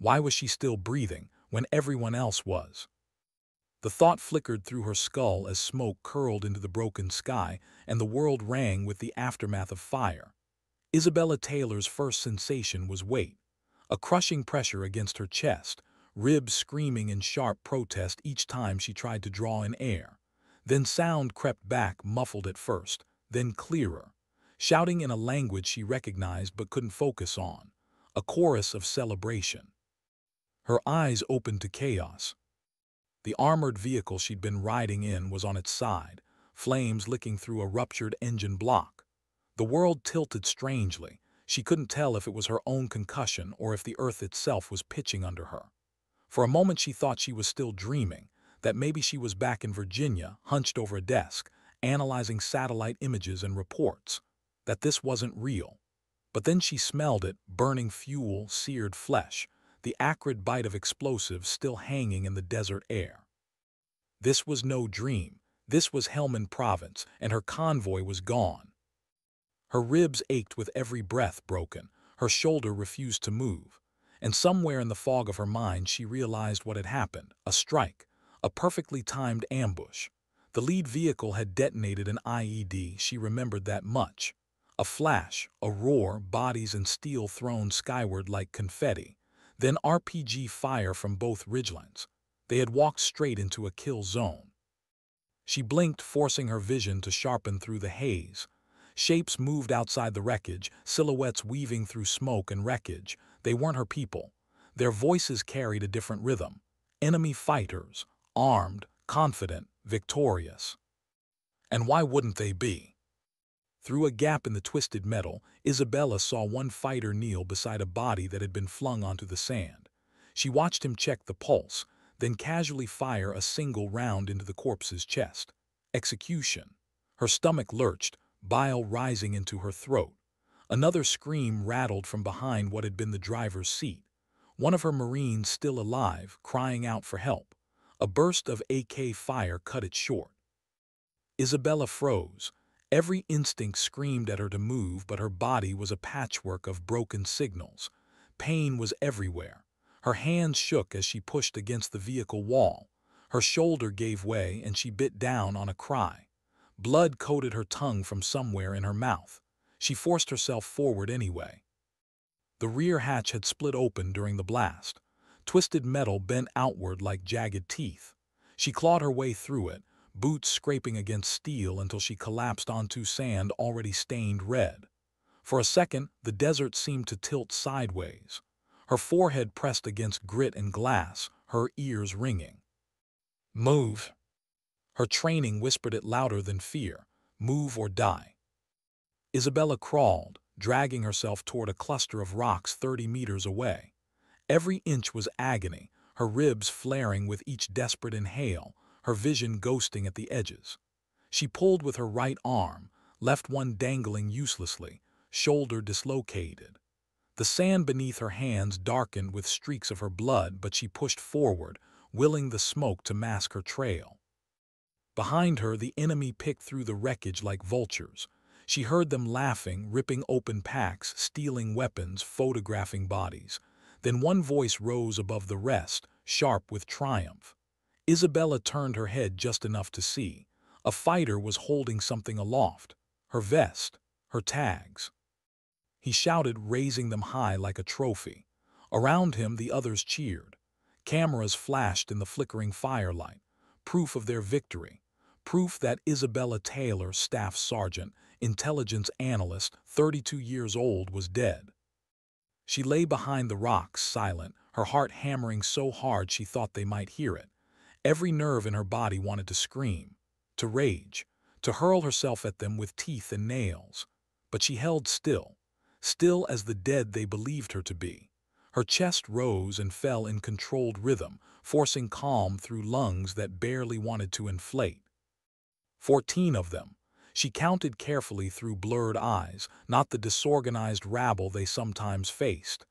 Why was she still breathing when everyone else was? The thought flickered through her skull as smoke curled into the broken sky and the world rang with the aftermath of fire. Isabella Taylor's first sensation was weight, a crushing pressure against her chest, ribs screaming in sharp protest each time she tried to draw in air. Then sound crept back, muffled at first, then clearer, shouting in a language she recognized but couldn't focus on, a chorus of celebration. Her eyes opened to chaos. The armored vehicle she'd been riding in was on its side, flames licking through a ruptured engine block. The world tilted strangely. She couldn't tell if it was her own concussion or if the earth itself was pitching under her. For a moment she thought she was still dreaming, that maybe she was back in Virginia, hunched over a desk, analyzing satellite images and reports, that this wasn't real. But then she smelled it, burning fuel, seared flesh, the acrid bite of explosives still hanging in the desert air. This was no dream. This was Helmand Province, and her convoy was gone. Her ribs ached with every breath broken, her shoulder refused to move, and somewhere in the fog of her mind she realized what had happened, a strike, a perfectly timed ambush. The lead vehicle had detonated an IED, she remembered that much. A flash, a roar, bodies and steel thrown skyward like confetti, then RPG fire from both ridgelines. They had walked straight into a kill zone. She blinked, forcing her vision to sharpen through the haze. Shapes moved outside the wreckage, silhouettes weaving through smoke and wreckage. They weren't her people. Their voices carried a different rhythm. Enemy fighters, armed, confident, victorious. And why wouldn't they be? Through a gap in the twisted metal, Isabella saw one fighter kneel beside a body that had been flung onto the sand. She watched him check the pulse, then casually fire a single round into the corpse's chest. Execution. Her stomach lurched, bile rising into her throat. Another scream rattled from behind what had been the driver's seat. One of her Marines, still alive, crying out for help. A burst of AK fire cut it short. Isabella froze. Every instinct screamed at her to move, but her body was a patchwork of broken signals. Pain was everywhere. Her hands shook as she pushed against the vehicle wall. Her shoulder gave way and she bit down on a cry. Blood coated her tongue from somewhere in her mouth. She forced herself forward anyway. The rear hatch had split open during the blast. Twisted metal bent outward like jagged teeth. She clawed her way through it, boots scraping against steel until she collapsed onto sand already stained red. For a second, the desert seemed to tilt sideways. Her forehead pressed against grit and glass, her ears ringing. Move! Her training whispered it louder than fear. Move or die. Isabella crawled, dragging herself toward a cluster of rocks 30 meters away. Every inch was agony, her ribs flaring with each desperate inhale, her vision ghosting at the edges. She pulled with her right arm, left one dangling uselessly, shoulder dislocated. The sand beneath her hands darkened with streaks of her blood, but she pushed forward, willing the smoke to mask her trail. Behind her, the enemy picked through the wreckage like vultures. She heard them laughing, ripping open packs, stealing weapons, photographing bodies. Then one voice rose above the rest, sharp with triumph. Isabella turned her head just enough to see. A fighter was holding something aloft. Her vest, her tags. He shouted, raising them high like a trophy. Around him, the others cheered. Cameras flashed in the flickering firelight. Proof of their victory. Proof that Isabella Taylor, staff sergeant, intelligence analyst, 32 years old, was dead. She lay behind the rocks, silent, her heart hammering so hard she thought they might hear it. Every nerve in her body wanted to scream, to rage, to hurl herself at them with teeth and nails. But she held still, still as the dead they believed her to be. Her chest rose and fell in controlled rhythm, forcing calm through lungs that barely wanted to inflate. 14 of them. She counted carefully through blurred eyes, not the disorganized rabble they sometimes faced.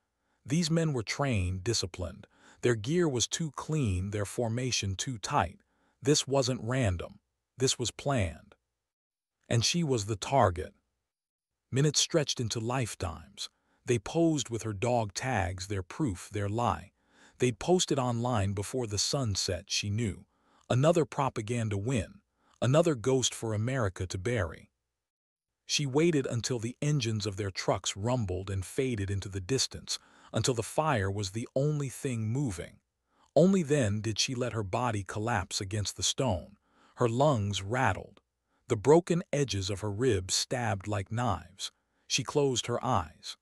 These men were trained, disciplined. Their gear was too clean, their formation too tight. This wasn't random. This was planned. And she was the target. Minutes stretched into lifetimes. They posed with her dog tags, their proof, their lie. They'd posted online before the sun set, she knew. Another propaganda win, another ghost for America to bury. She waited until the engines of their trucks rumbled and faded into the distance, until the fire was the only thing moving. Only then did she let her body collapse against the stone. Her lungs rattled. The broken edges of her ribs stabbed like knives. She closed her eyes.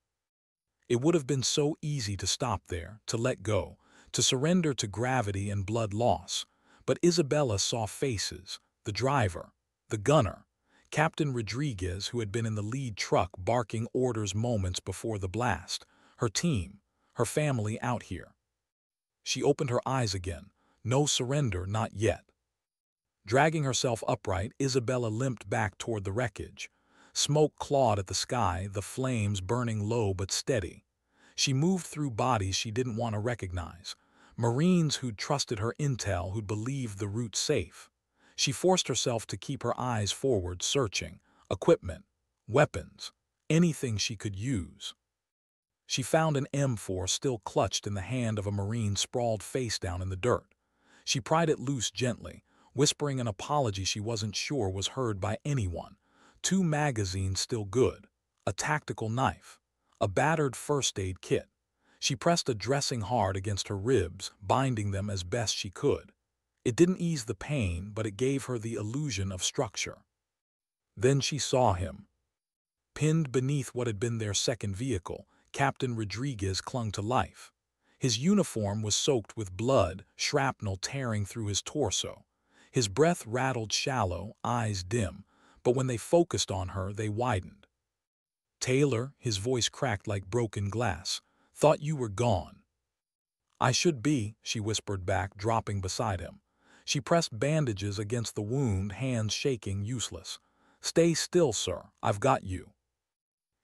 It would have been so easy to stop there, to let go, to surrender to gravity and blood loss. But Isabella saw faces, the driver, the gunner, Captain Rodriguez, who had been in the lead truck barking orders moments before the blast, her team, her family out here. She opened her eyes again. No surrender, not yet. Dragging herself upright, Isabella limped back toward the wreckage. Smoke clawed at the sky, the flames burning low but steady. She moved through bodies she didn't want to recognize. Marines who'd trusted her intel, who'd believed the route safe. She forced herself to keep her eyes forward, searching. Equipment, weapons, anything she could use. She found an M4 still clutched in the hand of a Marine sprawled face down in the dirt. She pried it loose gently, whispering an apology she wasn't sure was heard by anyone. 2 magazines still good, a tactical knife, a battered first aid kit. She pressed a dressing hard against her ribs, binding them as best she could. It didn't ease the pain, but it gave her the illusion of structure. Then she saw him. Pinned beneath what had been their second vehicle, Captain Rodriguez clung to life. His uniform was soaked with blood, shrapnel tearing through his torso. His breath rattled shallow, eyes dim, but when they focused on her, they widened. "Taylor," his voice cracked like broken glass, "thought you were gone." "I should be," she whispered back, dropping beside him. She pressed bandages against the wound, hands shaking, useless. "Stay still, sir. I've got you."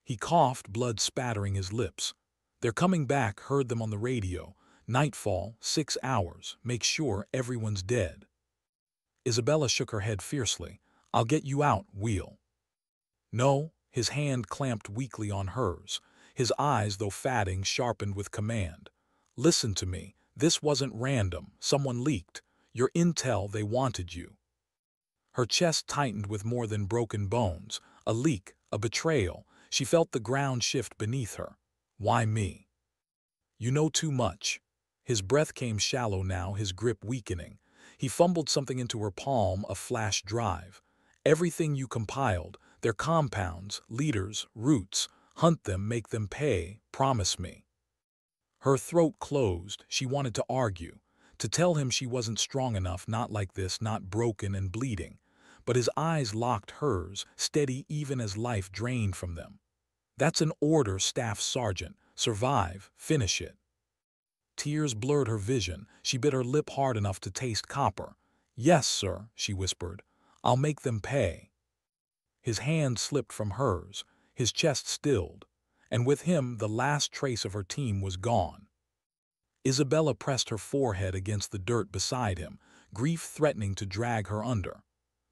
He coughed, blood spattering his lips. "They're coming back, heard them on the radio. Nightfall, 6 hours. Make sure everyone's dead." Isabella shook her head fiercely. "I'll get you out, Wheel." "No." His hand clamped weakly on hers. His eyes, though fatting, sharpened with command. "Listen to me. This wasn't random. Someone leaked. Your intel, they wanted you." Her chest tightened with more than broken bones. A leak, a betrayal. She felt the ground shift beneath her. "Why me?" "You know too much." His breath came shallow now, his grip weakening. He fumbled something into her palm, a flash drive. "Everything you compiled, their compounds, leaders, routes, hunt them, make them pay, promise me." Her throat closed. She wanted to argue, to tell him she wasn't strong enough, not like this, not broken and bleeding. But his eyes locked hers, steady even as life drained from them. "That's an order, Staff Sergeant. Survive, finish it." Tears blurred her vision. She bit her lip hard enough to taste copper. "Yes, sir," she whispered. "I'll make them pay." His hand slipped from hers, his chest stilled, and with him the last trace of her team was gone. Isabella pressed her forehead against the dirt beside him, grief threatening to drag her under.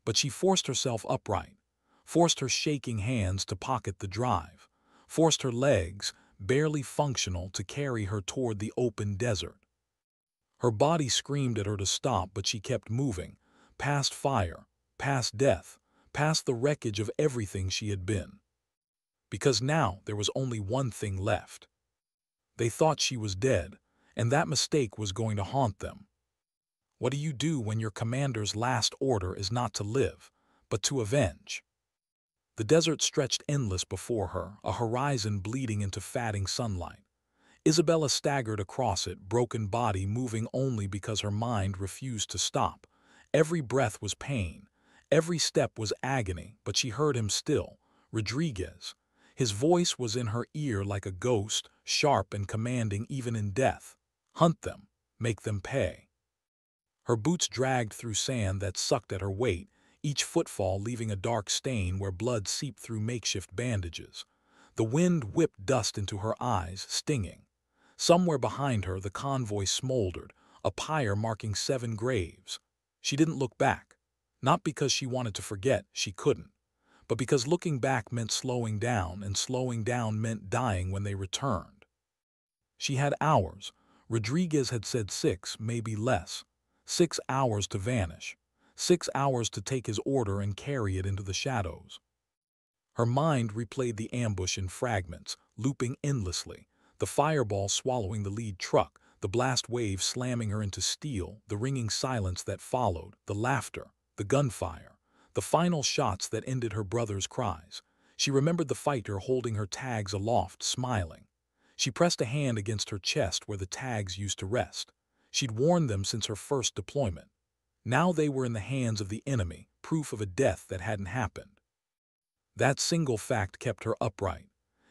But she forced herself upright, forced her shaking hands to pocket the drive, forced her legs, barely functional, to carry her toward the open desert. Her body screamed at her to stop, but she kept moving, past fire, past death, past the wreckage of everything she had been. Because now there was only one thing left. They thought she was dead, and that mistake was going to haunt them. What do you do when your commander's last order is not to live, but to avenge? The desert stretched endless before her, a horizon bleeding into fatting sunlight. Isabella staggered across it, broken body moving only because her mind refused to stop. Every breath was pain, every step was agony, but she heard him still, Rodriguez. His voice was in her ear like a ghost, sharp and commanding even in death. "Hunt them, make them pay." Her boots dragged through sand that sucked at her weight, each footfall leaving a dark stain where blood seeped through makeshift bandages. The wind whipped dust into her eyes, stinging. Somewhere behind her the convoy smoldered, a pyre marking 7 graves. She didn't look back, not because she wanted to forget, she couldn't, but because looking back meant slowing down, and slowing down meant dying when they returned. She had hours, Rodriguez had said 6, maybe less. 6 hours to vanish. 6 hours to take his order and carry it into the shadows. Her mind replayed the ambush in fragments, looping endlessly, the fireball swallowing the lead truck, the blast wave slamming her into steel, the ringing silence that followed, the laughter, the gunfire, the final shots that ended her brother's cries. She remembered the fighter holding her tags aloft, smiling. She pressed a hand against her chest where the tags used to rest. She'd worn them since her first deployment. Now they were in the hands of the enemy, proof of a death that hadn't happened. That single fact kept her upright.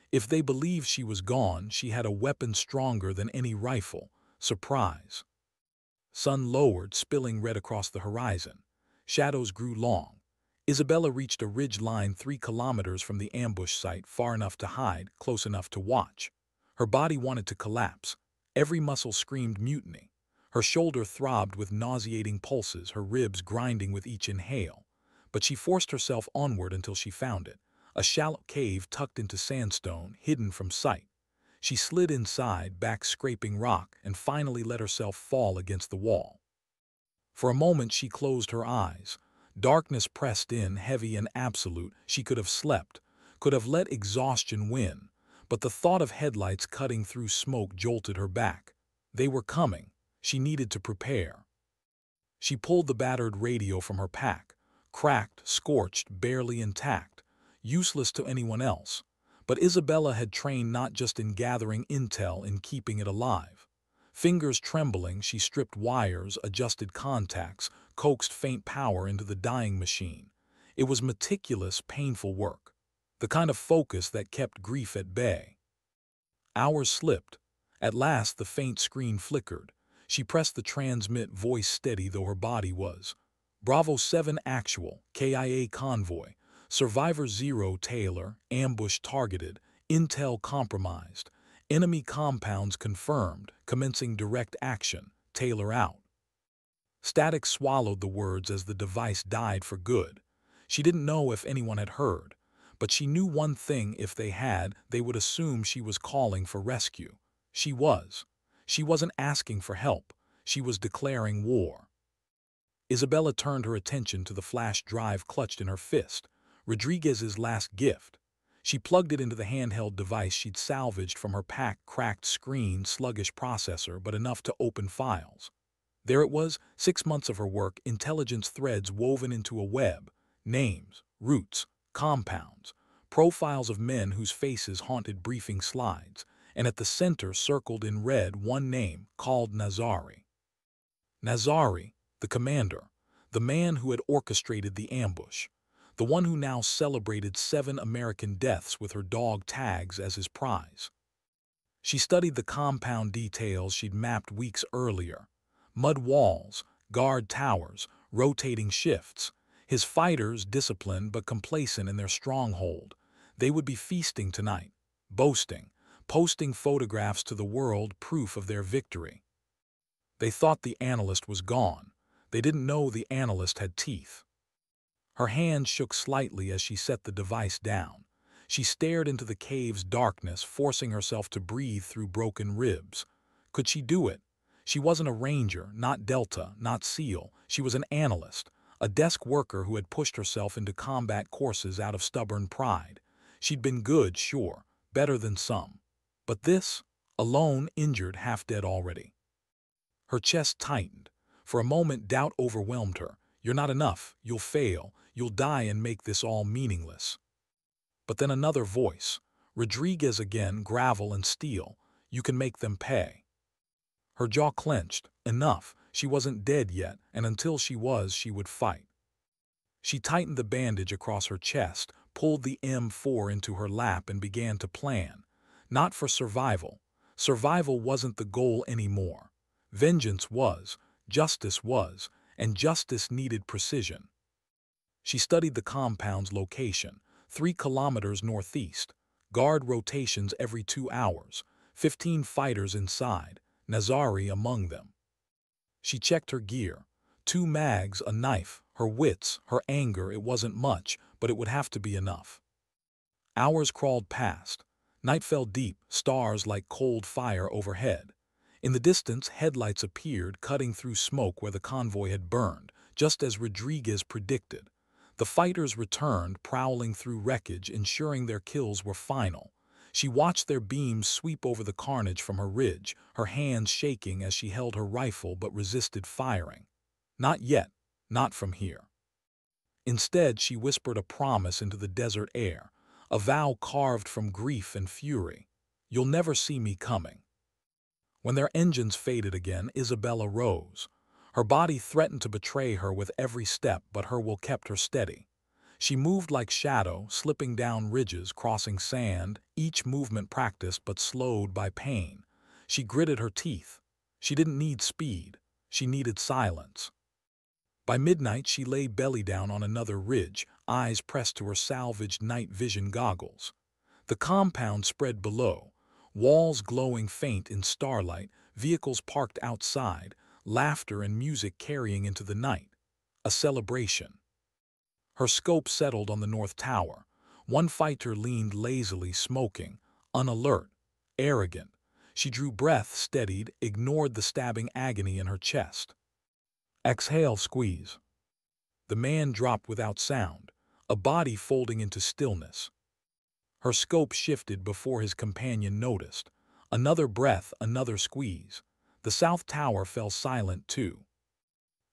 If they believed she was gone, she had a weapon stronger than any rifle. Surprise. Sun lowered, spilling red across the horizon. Shadows grew long. Isabella reached a ridge line 3 kilometers from the ambush site, far enough to hide, close enough to watch. Her body wanted to collapse. Every muscle screamed mutiny. Her shoulder throbbed with nauseating pulses, her ribs grinding with each inhale. But she forced herself onward until she found it, a shallow cave tucked into sandstone, hidden from sight. She slid inside, back scraping rock, and finally let herself fall against the wall. For a moment she closed her eyes. Darkness pressed in, heavy and absolute. She could have slept, could have let exhaustion win, but the thought of headlights cutting through smoke jolted her back. They were coming. She needed to prepare. She pulled the battered radio from her pack, cracked, scorched, barely intact, useless to anyone else. But Isabella had trained not just in gathering intel, in keeping it alive. Fingers trembling, she stripped wires, adjusted contacts, coaxed faint power into the dying machine. It was meticulous, painful work, the kind of focus that kept grief at bay. Hours slipped. At last the faint screen flickered. She pressed the transmit, voice steady though her body was. Bravo 7 actual, KIA convoy. Survivor 0 Taylor, ambush targeted, intel compromised. Enemy compounds confirmed, commencing direct action, Taylor out. Static swallowed the words as the device died for good. She didn't know if anyone had heard, but she knew one thing: if they had, they would assume she was calling for rescue. She was. She wasn't asking for help. She was declaring war. Isabella turned her attention to the flash drive clutched in her fist, Rodriguez's last gift. She plugged it into the handheld device she'd salvaged from her pack, cracked screen, sluggish processor, but enough to open files. There it was, 6 months of her work, intelligence threads woven into a web, names, routes, compounds, profiles of men whose faces haunted briefing slides, and at the center, circled in red, one name, called Nazari. Nazari, the commander, the man who had orchestrated the ambush, the one who now celebrated 7 American deaths with her dog tags as his prize. She studied the compound details she'd mapped weeks earlier. Mud walls, guard towers, rotating shifts. His fighters disciplined but complacent in their stronghold. They would be feasting tonight, boasting, posting photographs to the world, proof of their victory. They thought the analyst was gone. They didn't know the analyst had teeth. Her hand shook slightly as she set the device down. She stared into the cave's darkness, forcing herself to breathe through broken ribs. Could she do it? She wasn't a ranger, not Delta, not SEAL. She was an analyst, a desk worker who had pushed herself into combat courses out of stubborn pride. She'd been good, sure, better than some. But this? Alone, injured, half dead already. Her chest tightened. For a moment, doubt overwhelmed her. You're not enough. You'll fail. You'll die and make this all meaningless. But then another voice. Rodriguez again, gravel and steel. You can make them pay. Her jaw clenched. Enough. She wasn't dead yet, and until she was, she would fight. She tightened the bandage across her chest, pulled the M4 into her lap, and began to plan. Not for survival. Survival wasn't the goal anymore. Vengeance was, justice was, and justice needed precision. She studied the compound's location, 3 kilometers northeast, guard rotations every 2 hours, 15 fighters inside, Nazari among them. She checked her gear, 2 mags, a knife, her wits, her anger. It wasn't much, but it would have to be enough. Hours crawled past. Night fell deep, stars like cold fire overhead. In the distance, headlights appeared, cutting through smoke where the convoy had burned, just as Rodriguez predicted. The fighters returned, prowling through wreckage, ensuring their kills were final. She watched their beams sweep over the carnage from her ridge, her hands shaking as she held her rifle but resisted firing. Not yet, not from here. Instead, she whispered a promise into the desert air, a vow carved from grief and fury. You'll never see me coming. When their engines faded again, Isabella rose. Her body threatened to betray her with every step, but her will kept her steady. She moved like shadow, slipping down ridges, crossing sand, each movement practiced but slowed by pain. She gritted her teeth. She didn't need speed. She needed silence. By midnight, she lay belly down on another ridge, eyes pressed to her salvaged night vision goggles. The compound spread below, walls glowing faint in starlight, vehicles parked outside, laughter and music carrying into the night. A celebration. Her scope settled on the north tower. One fighter leaned lazily, smoking, unalert, arrogant. She drew breath, steadied, ignored the stabbing agony in her chest. Exhale, squeeze. The man dropped without sound, a body folding into stillness. Her scope shifted before his companion noticed. Another breath, another squeeze. The south tower fell silent too.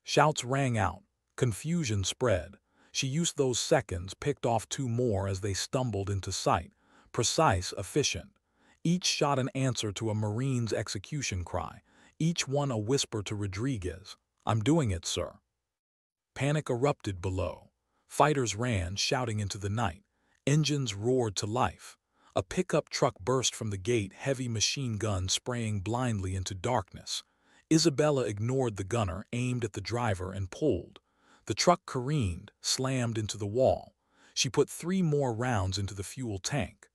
Shouts rang out. Confusion spread. She used those seconds, picked off two more as they stumbled into sight. Precise, efficient. Each shot an answer to a Marine's execution cry. Each one a whisper to Rodriguez. I'm doing it, sir. Panic erupted below. Fighters ran, shouting into the night. Engines roared to life. A pickup truck burst from the gate, heavy machine guns spraying blindly into darkness. Isabella ignored the gunner, aimed at the driver, and pulled. The truck careened, slammed into the wall. She put 3 more rounds into the fuel tank.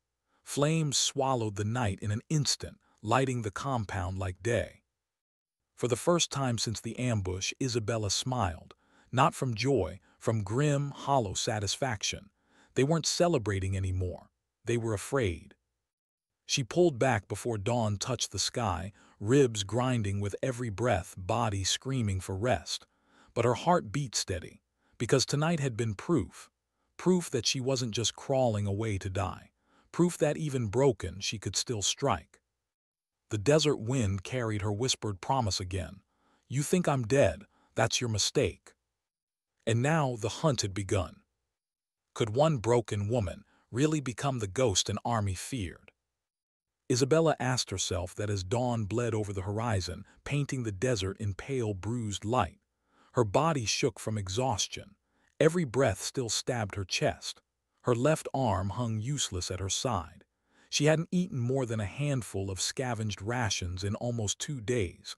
Flames swallowed the night in an instant, lighting the compound like day. For the first time since the ambush, Isabella smiled. Not from joy, from grim, hollow satisfaction. They weren't celebrating anymore. They were afraid. She pulled back before dawn touched the sky, ribs grinding with every breath, body screaming for rest. But her heart beat steady, because tonight had been proof. Proof that she wasn't just crawling away to die. Proof that even broken, she could still strike. The desert wind carried her whispered promise again. You think I'm dead, that's your mistake. And now the hunt had begun. Could one broken woman really become the ghost an army feared? Isabella asked herself that as dawn bled over the horizon, painting the desert in pale, bruised light. Her body shook from exhaustion. Every breath still stabbed her chest. Her left arm hung useless at her side. She hadn't eaten more than a handful of scavenged rations in almost 2 days.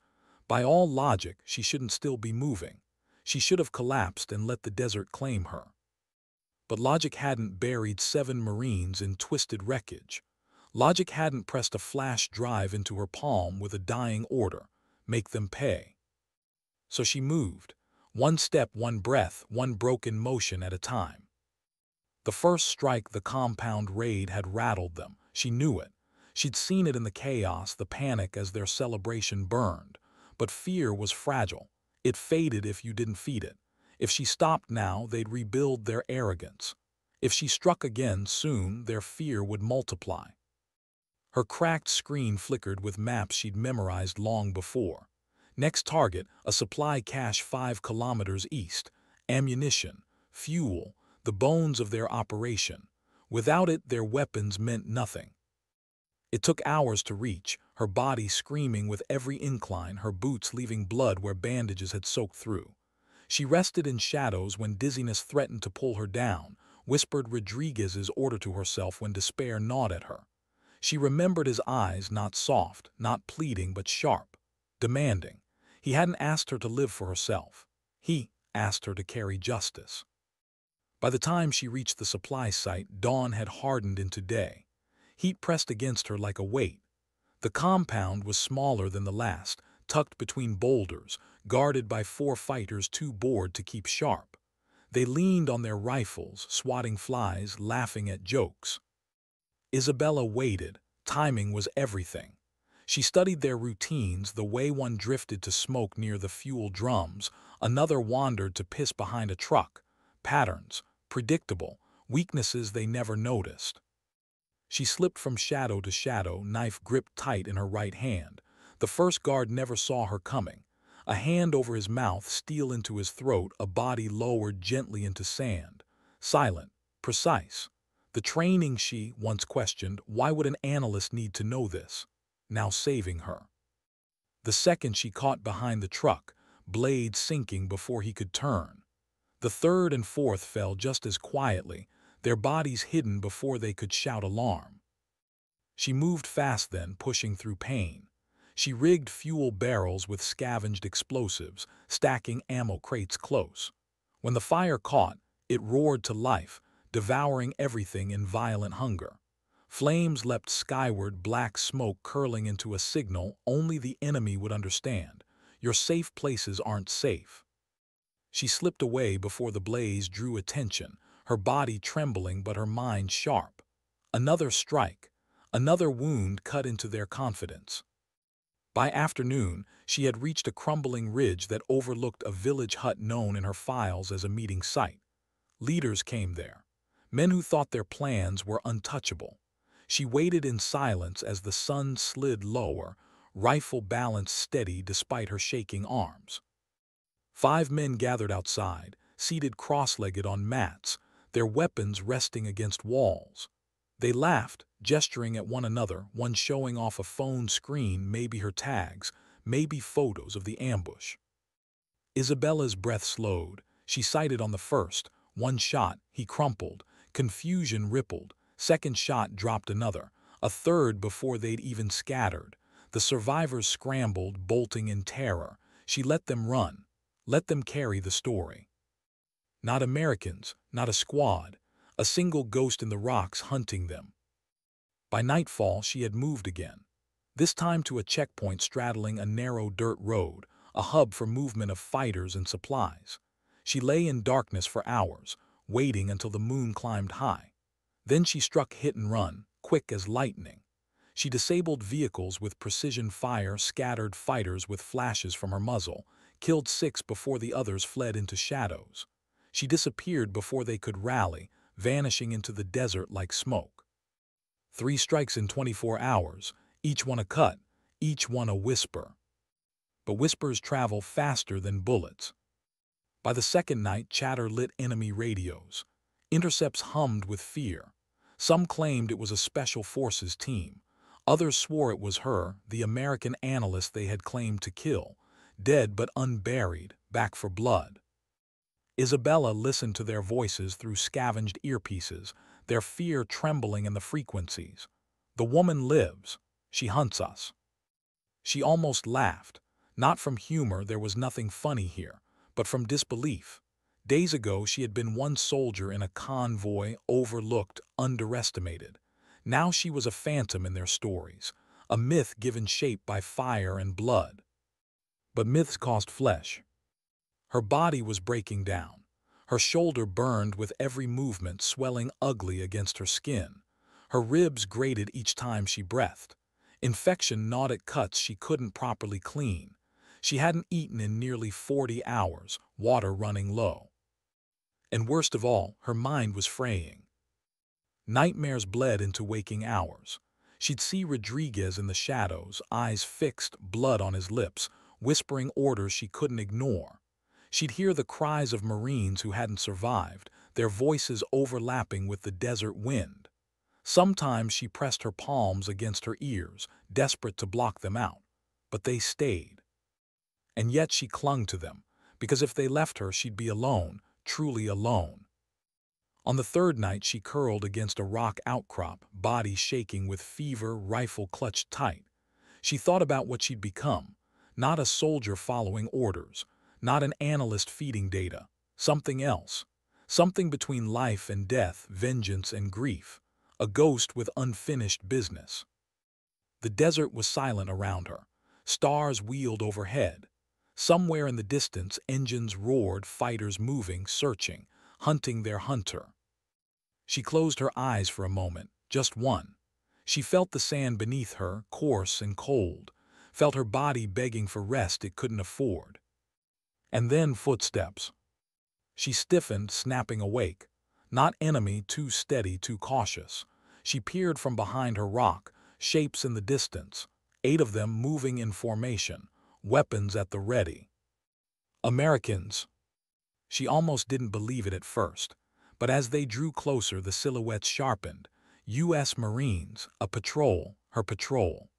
By all logic, she shouldn't still be moving. She should have collapsed and let the desert claim her. But logic hadn't buried 7 Marines in twisted wreckage. Logic hadn't pressed a flash drive into her palm with a dying order, make them pay. So she moved, one step, one breath, one broken motion at a time. The first strike, the compound raid, had rattled them. She knew it. She'd seen it in the chaos, the panic as their celebration burned. But fear was fragile. It faded if you didn't feed it. If she stopped now, they'd rebuild their arrogance. If she struck again soon, their fear would multiply. Her cracked screen flickered with maps she'd memorized long before. Next target, a supply cache 5 kilometers east. Ammunition, fuel, the bones of their operation. Without it, their weapons meant nothing. It took hours to reach, her body screaming with every incline, her boots leaving blood where bandages had soaked through. She rested in shadows when dizziness threatened to pull her down, whispered Rodriguez's order to herself when despair gnawed at her. She remembered his eyes, not soft, not pleading, but sharp, demanding. He hadn't asked her to live for herself. He asked her to carry justice. By the time she reached the supply site, dawn had hardened into day. Heat pressed against her like a weight. The compound was smaller than the last, tucked between boulders, guarded by 4 fighters too bored to keep sharp. They leaned on their rifles, swatting flies, laughing at jokes. Isabella waited. Timing was everything. She studied their routines, the way one drifted to smoke near the fuel drums, another wandered to piss behind a truck. Patterns, predictable, weaknesses they never noticed. She slipped from shadow to shadow, knife gripped tight in her right hand. The first guard never saw her coming. A hand over his mouth, steel into his throat, a body lowered gently into sand. Silent, precise. The training she once questioned, why would an analyst need to know this? Now saving her. The second she caught behind the truck, blade sinking before he could turn. The third and fourth fell just as quietly, their bodies hidden before they could shout alarm. She moved fast then, pushing through pain. She rigged fuel barrels with scavenged explosives, stacking ammo crates close. When the fire caught, it roared to life, devouring everything in violent hunger. Flames leapt skyward, black smoke curling into a signal only the enemy would understand. Your safe places aren't safe. She slipped away before the blaze drew attention, her body trembling but her mind sharp. Another strike, another wound cut into their confidence. By afternoon, she had reached a crumbling ridge that overlooked a village hut known in her files as a meeting site. Leaders came there, men who thought their plans were untouchable. She waited in silence as the sun slid lower, rifle balanced steady despite her shaking arms. 5 men gathered outside, seated cross-legged on mats, their weapons resting against walls. They laughed, gesturing at one another, one showing off a phone screen, maybe her tags, maybe photos of the ambush. Isabella's breath slowed. She sighted on the first. One shot, he crumpled. Confusion rippled. Second shot dropped another. A third before they'd even scattered. The survivors scrambled, bolting in terror. She let them run. Let them carry the story. Not Americans, not a squad. A single ghost in the rocks hunting them. By nightfall she had moved again. This time to a checkpoint straddling a narrow dirt road, a hub for movement of fighters and supplies. She lay in darkness for hours, waiting until the moon climbed high. Then she struck hit and run, quick as lightning. She disabled vehicles with precision fire, scattered fighters with flashes from her muzzle, killed 6 before the others fled into shadows. She disappeared before they could rally, vanishing into the desert like smoke. 3 strikes in 24 hours, each one a cut, each one a whisper. But whispers travel faster than bullets. By the second night, chatter lit enemy radios. Intercepts hummed with fear. Some claimed it was a special forces team. Others swore it was her, the American analyst they had claimed to kill, dead but unburied, back for blood. Isabella listened to their voices through scavenged earpieces, their fear trembling in the frequencies. The woman lives. She hunts us. She almost laughed. Not from humor, there was nothing funny here, but from disbelief. Days ago she had been one soldier in a convoy, overlooked, underestimated. Now she was a phantom in their stories, a myth given shape by fire and blood. But myths cost flesh. Her body was breaking down. Her shoulder burned with every movement, swelling ugly against her skin. Her ribs grated each time she breathed. Infection gnawed at cuts she couldn't properly clean. She hadn't eaten in nearly 40 hours, water running low. And worst of all, her mind was fraying. Nightmares bled into waking hours. She'd see Rodriguez in the shadows, eyes fixed, blood on his lips, whispering orders she couldn't ignore. She'd hear the cries of Marines who hadn't survived, their voices overlapping with the desert wind. Sometimes she pressed her palms against her ears, desperate to block them out. But they stayed. And yet she clung to them, because if they left her, she'd be alone, truly alone. On the third night, she curled against a rock outcrop, body shaking with fever, rifle clutched tight. She thought about what she'd become, not a soldier following orders, not an analyst feeding data, something else, something between life and death, vengeance and grief, a ghost with unfinished business. The desert was silent around her. Stars wheeled overhead. Somewhere in the distance, engines roared, fighters moving, searching, hunting their hunter. She closed her eyes for a moment, just one. She felt the sand beneath her, coarse and cold, felt her body begging for rest it couldn't afford. And then footsteps. She stiffened, snapping awake. Not enemy, too steady, too cautious. She peered from behind her rock, shapes in the distance, 8 of them moving in formation, weapons at the ready. Americans. She almost didn't believe it at first, but as they drew closer the silhouettes sharpened. U.S. Marines, a patrol, her patrol.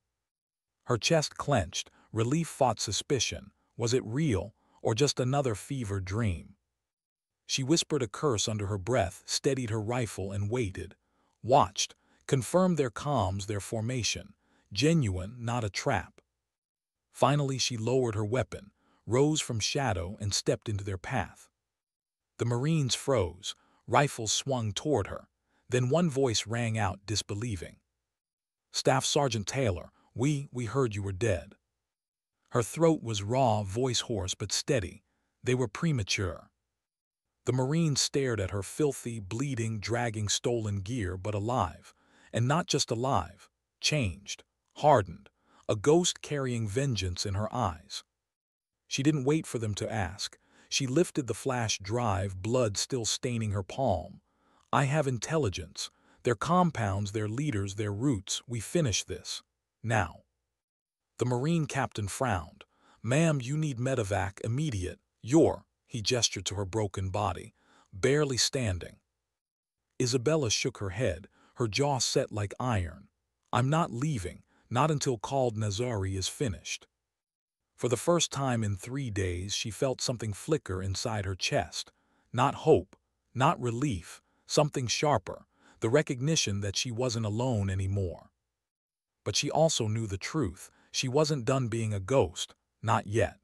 Her chest clenched, relief fought suspicion. Was it real, or just another fevered dream? She whispered a curse under her breath, steadied her rifle and waited. Watched, confirmed their comms, their formation. Genuine, not a trap. Finally she lowered her weapon, rose from shadow and stepped into their path. The Marines froze, rifles swung toward her. Then one voice rang out, disbelieving. "Staff Sergeant Taylor, we heard you were dead." Her throat was raw, voice hoarse but steady. They were premature. The Marines stared at her, filthy, bleeding, dragging stolen gear, but alive. And not just alive, changed, hardened, a ghost carrying vengeance in her eyes. She didn't wait for them to ask. She lifted the flash drive, blood still staining her palm. "I have intelligence. Their compounds, their leaders, their roots. We finish this. Now." The Marine captain frowned. "Ma'am, you need medevac, immediate. He gestured to her broken body, barely standing. Isabella shook her head, her jaw set like iron. "I'm not leaving, not until called Nazari is finished." For the first time in 3 days she felt something flicker inside her chest. Not hope, not relief, something sharper, the recognition that she wasn't alone anymore. But she also knew the truth. She wasn't done being a ghost, not yet.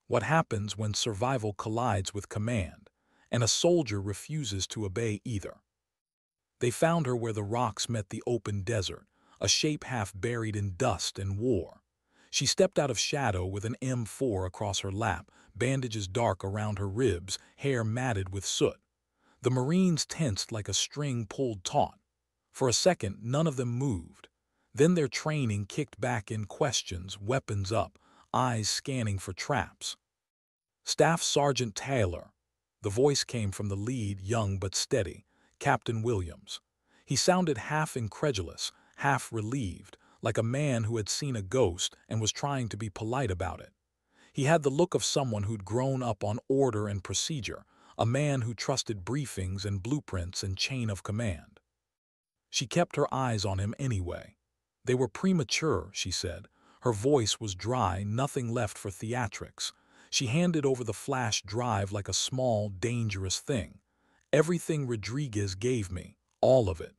What happens when survival collides with command, and a soldier refuses to obey either? They found her where the rocks met the open desert, a shape half buried in dust and war. She stepped out of shadow with an M4 across her lap, bandages dark around her ribs, hair matted with soot. The Marines tensed like a string pulled taut. For a second, none of them moved. Then their training kicked back in, questions, weapons up, eyes scanning for traps. "Staff Sergeant Taylor." The voice came from the lead, young but steady, Captain Williams. He sounded half incredulous, half relieved, like a man who had seen a ghost and was trying to be polite about it. He had the look of someone who'd grown up on order and procedure, a man who trusted briefings and blueprints and chain of command. She kept her eyes on him anyway. "They were premature," she said. Her voice was dry, nothing left for theatrics. She handed over the flash drive like a small, dangerous thing. "Everything Rodriguez gave me, all of it."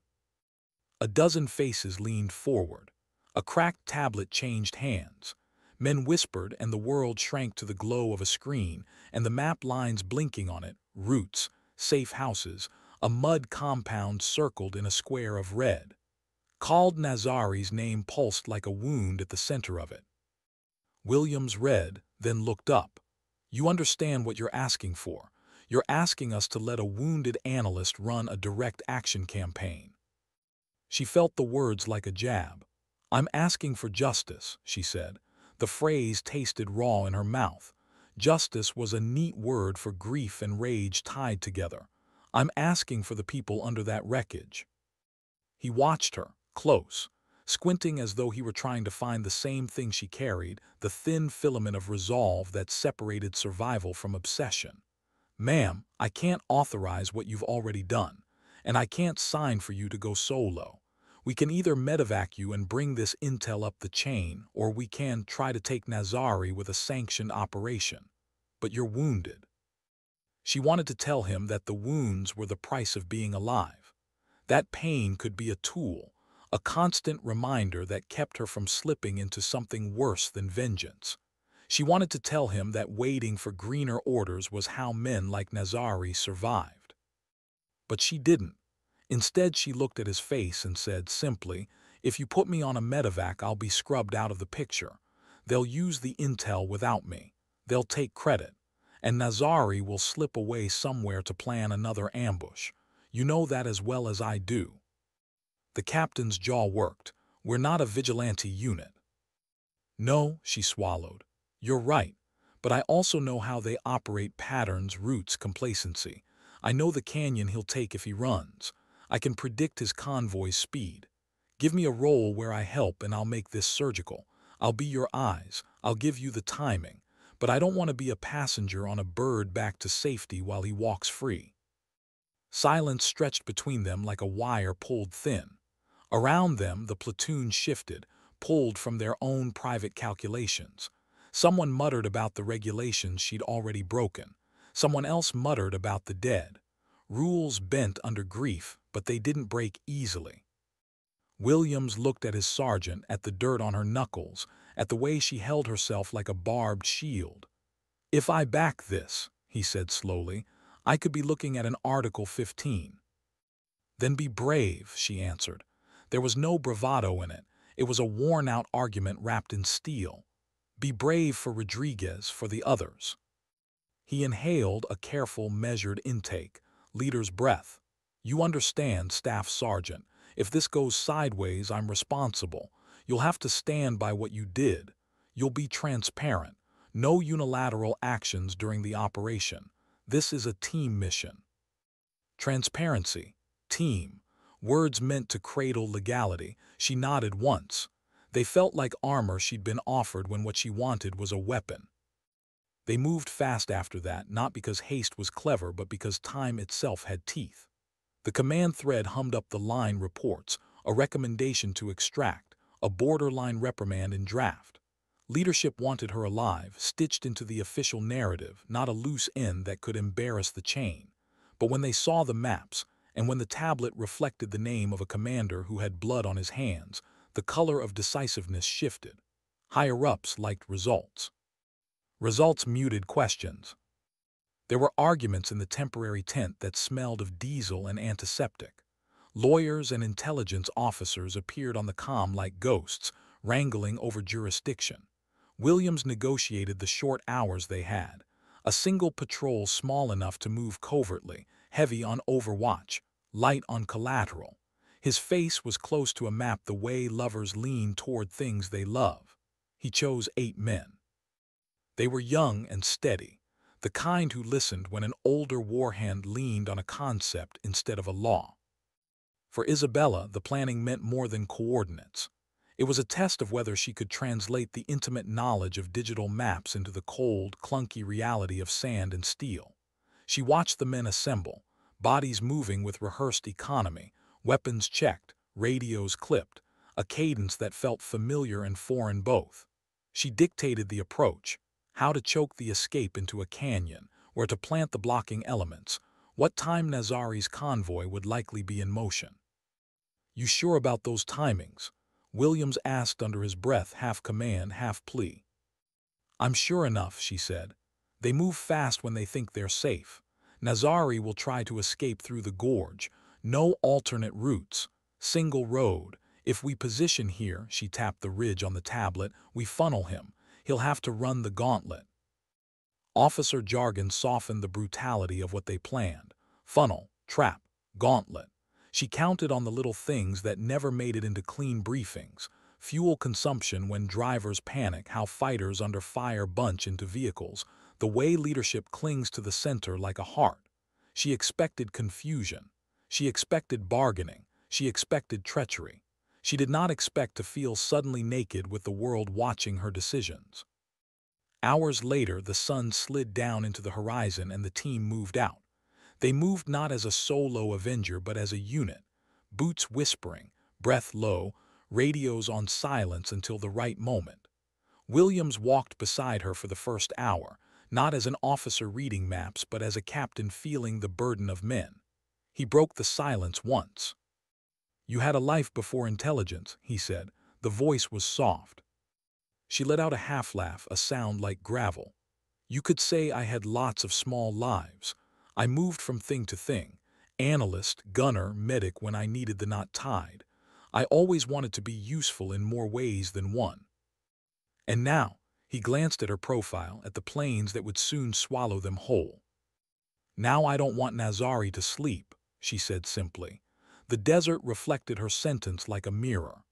A dozen faces leaned forward. A cracked tablet changed hands. Men whispered and the world shrank to the glow of a screen and the map lines blinking on it, routes, safe houses, a mud compound circled in a square of red. Called Nazari's name pulsed like a wound at the center of it. Williams read, then looked up. "You understand what you're asking for. You're asking us to let a wounded analyst run a direct action campaign." She felt the words like a jab. "I'm asking for justice," she said. The phrase tasted raw in her mouth. Justice was a neat word for grief and rage tied together. "I'm asking for the people under that wreckage." He watched her, close, squinting as though he were trying to find the same thing she carried, the thin filament of resolve that separated survival from obsession. "Ma'am, I can't authorize what you've already done, and I can't sign for you to go solo. We can either medevac you and bring this intel up the chain, or we can try to take Nazari with a sanctioned operation. But you're wounded." She wanted to tell him that the wounds were the price of being alive. That pain could be a tool, a constant reminder that kept her from slipping into something worse than vengeance. She wanted to tell him that waiting for greener orders was how men like Nazari survived. But she didn't. Instead, she looked at his face and said simply, "If you put me on a medevac, I'll be scrubbed out of the picture. They'll use the intel without me. They'll take credit. And Nazari will slip away somewhere to plan another ambush. You know that as well as I do." The captain's jaw worked. We're not a vigilante unit. No, she swallowed. You're right. But I also know how they operate: patterns, routes, complacency. I know the canyon he'll take if he runs. I can predict his convoy's speed. Give me a role where I help and I'll make this surgical. I'll be your eyes. I'll give you the timing. But I don't want to be a passenger on a bird back to safety while he walks free. Silence stretched between them like a wire pulled thin. Around them, the platoon shifted, pulled from their own private calculations. Someone muttered about the regulations she'd already broken. Someone else muttered about the dead. Rules bent under grief, but they didn't break easily. Williams looked at his sergeant, at the dirt on her knuckles, at the way she held herself like a barbed shield. If I back this, he said slowly, I could be looking at an Article 15. Then be brave, she answered. There was no bravado in it. It was a worn-out argument wrapped in steel. Be brave for Rodriguez, for the others. He inhaled a careful, measured intake, leader's breath. You understand, Staff Sergeant. If this goes sideways, I'm responsible. You'll have to stand by what you did. You'll be transparent. No unilateral actions during the operation. This is a team mission. Transparency. Team. Words meant to cradle legality. She nodded once. They felt like armor she'd been offered when what she wanted was a weapon. They moved fast after that, not because haste was clever, but because time itself had teeth. The command thread hummed up the line: reports, a recommendation to extract, a borderline reprimand in draft. Leadership wanted her alive, stitched into the official narrative, not a loose end that could embarrass the chain. But when they saw the maps, and when the tablet reflected the name of a commander who had blood on his hands, the color of decisiveness shifted. Higher-ups liked results. Results muted questions. There were arguments in the temporary tent that smelled of diesel and antiseptic. Lawyers and intelligence officers appeared on the comm like ghosts, wrangling over jurisdiction. Williams negotiated the short hours they had. A single patrol small enough to move covertly, heavy on overwatch, light on collateral. His face was close to a map, the way lovers lean toward things they love. He chose 8 men. They were young and steady, the kind who listened when an older warhand leaned on a concept instead of a law. For Isabella, the planning meant more than coordinates. It was a test of whether she could translate the intimate knowledge of digital maps into the cold, clunky reality of sand and steel. She watched the men assemble, bodies moving with rehearsed economy, weapons checked, radios clipped, a cadence that felt familiar and foreign both. She dictated the approach: how to choke the escape into a canyon, where to plant the blocking elements, what time Nazari's convoy would likely be in motion. You sure about those timings? Williams asked under his breath, half command, half plea. I'm sure enough, she said. They move fast when they think they're safe. Nazari will try to escape through the gorge. No alternate routes. Single road. If we position here, she tapped the ridge on the tablet, we funnel him. He'll have to run the gauntlet. Officer jargon softened the brutality of what they planned. Funnel, trap, gauntlet. She counted on the little things that never made it into clean briefings. Fuel consumption when drivers panic, how fighters under fire bunch into vehicles, the way leadership clings to the center like a heart. She expected confusion. She expected bargaining. She expected treachery. She did not expect to feel suddenly naked with the world watching her decisions. Hours later, the sun slid down into the horizon and the team moved out. They moved not as a solo Avenger but as a unit, boots whispering, breath low, radios on silence until the right moment. Williams walked beside her for the first hour, not as an officer reading maps but as a captain feeling the burden of men. He broke the silence once. You had a life before intelligence, he said. The voice was soft. She let out a half-laugh, a sound like gravel. You could say I had lots of small lives. I moved from thing to thing, analyst, gunner, medic when I needed the knot tied. I always wanted to be useful in more ways than one. And now, he glanced at her profile, at the planes that would soon swallow them whole. Now I don't want Nazari to sleep, she said simply. The desert reflected her sentence like a mirror.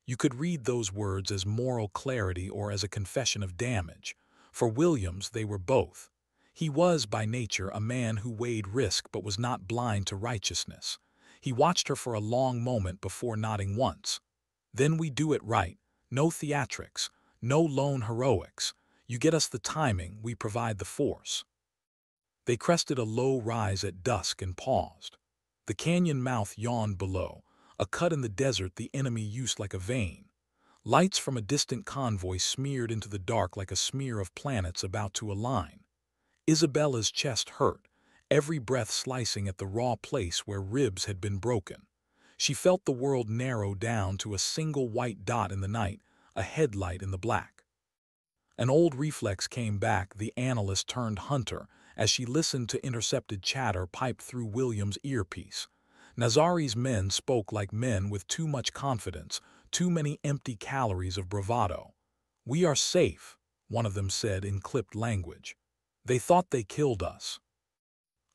You could read those words as moral clarity or as a confession of damage. For Williams, they were both. He was, by nature, a man who weighed risk but was not blind to righteousness. He watched her for a long moment before nodding once. Then we do it right. No theatrics, no lone heroics. You get us the timing, we provide the force. They crested a low rise at dusk and paused. The canyon mouth yawned below, a cut in the desert the enemy used like a vein. Lights from a distant convoy smeared into the dark like a smear of planets about to align. Isabella's chest hurt, every breath slicing at the raw place where ribs had been broken. She felt the world narrow down to a single white dot in the night, a headlight in the black. An old reflex came back, the analyst turned hunter, as she listened to intercepted chatter piped through William's earpiece. Nazari's men spoke like men with too much confidence, too many empty calories of bravado. "We are safe," one of them said in clipped language. "They thought they killed us."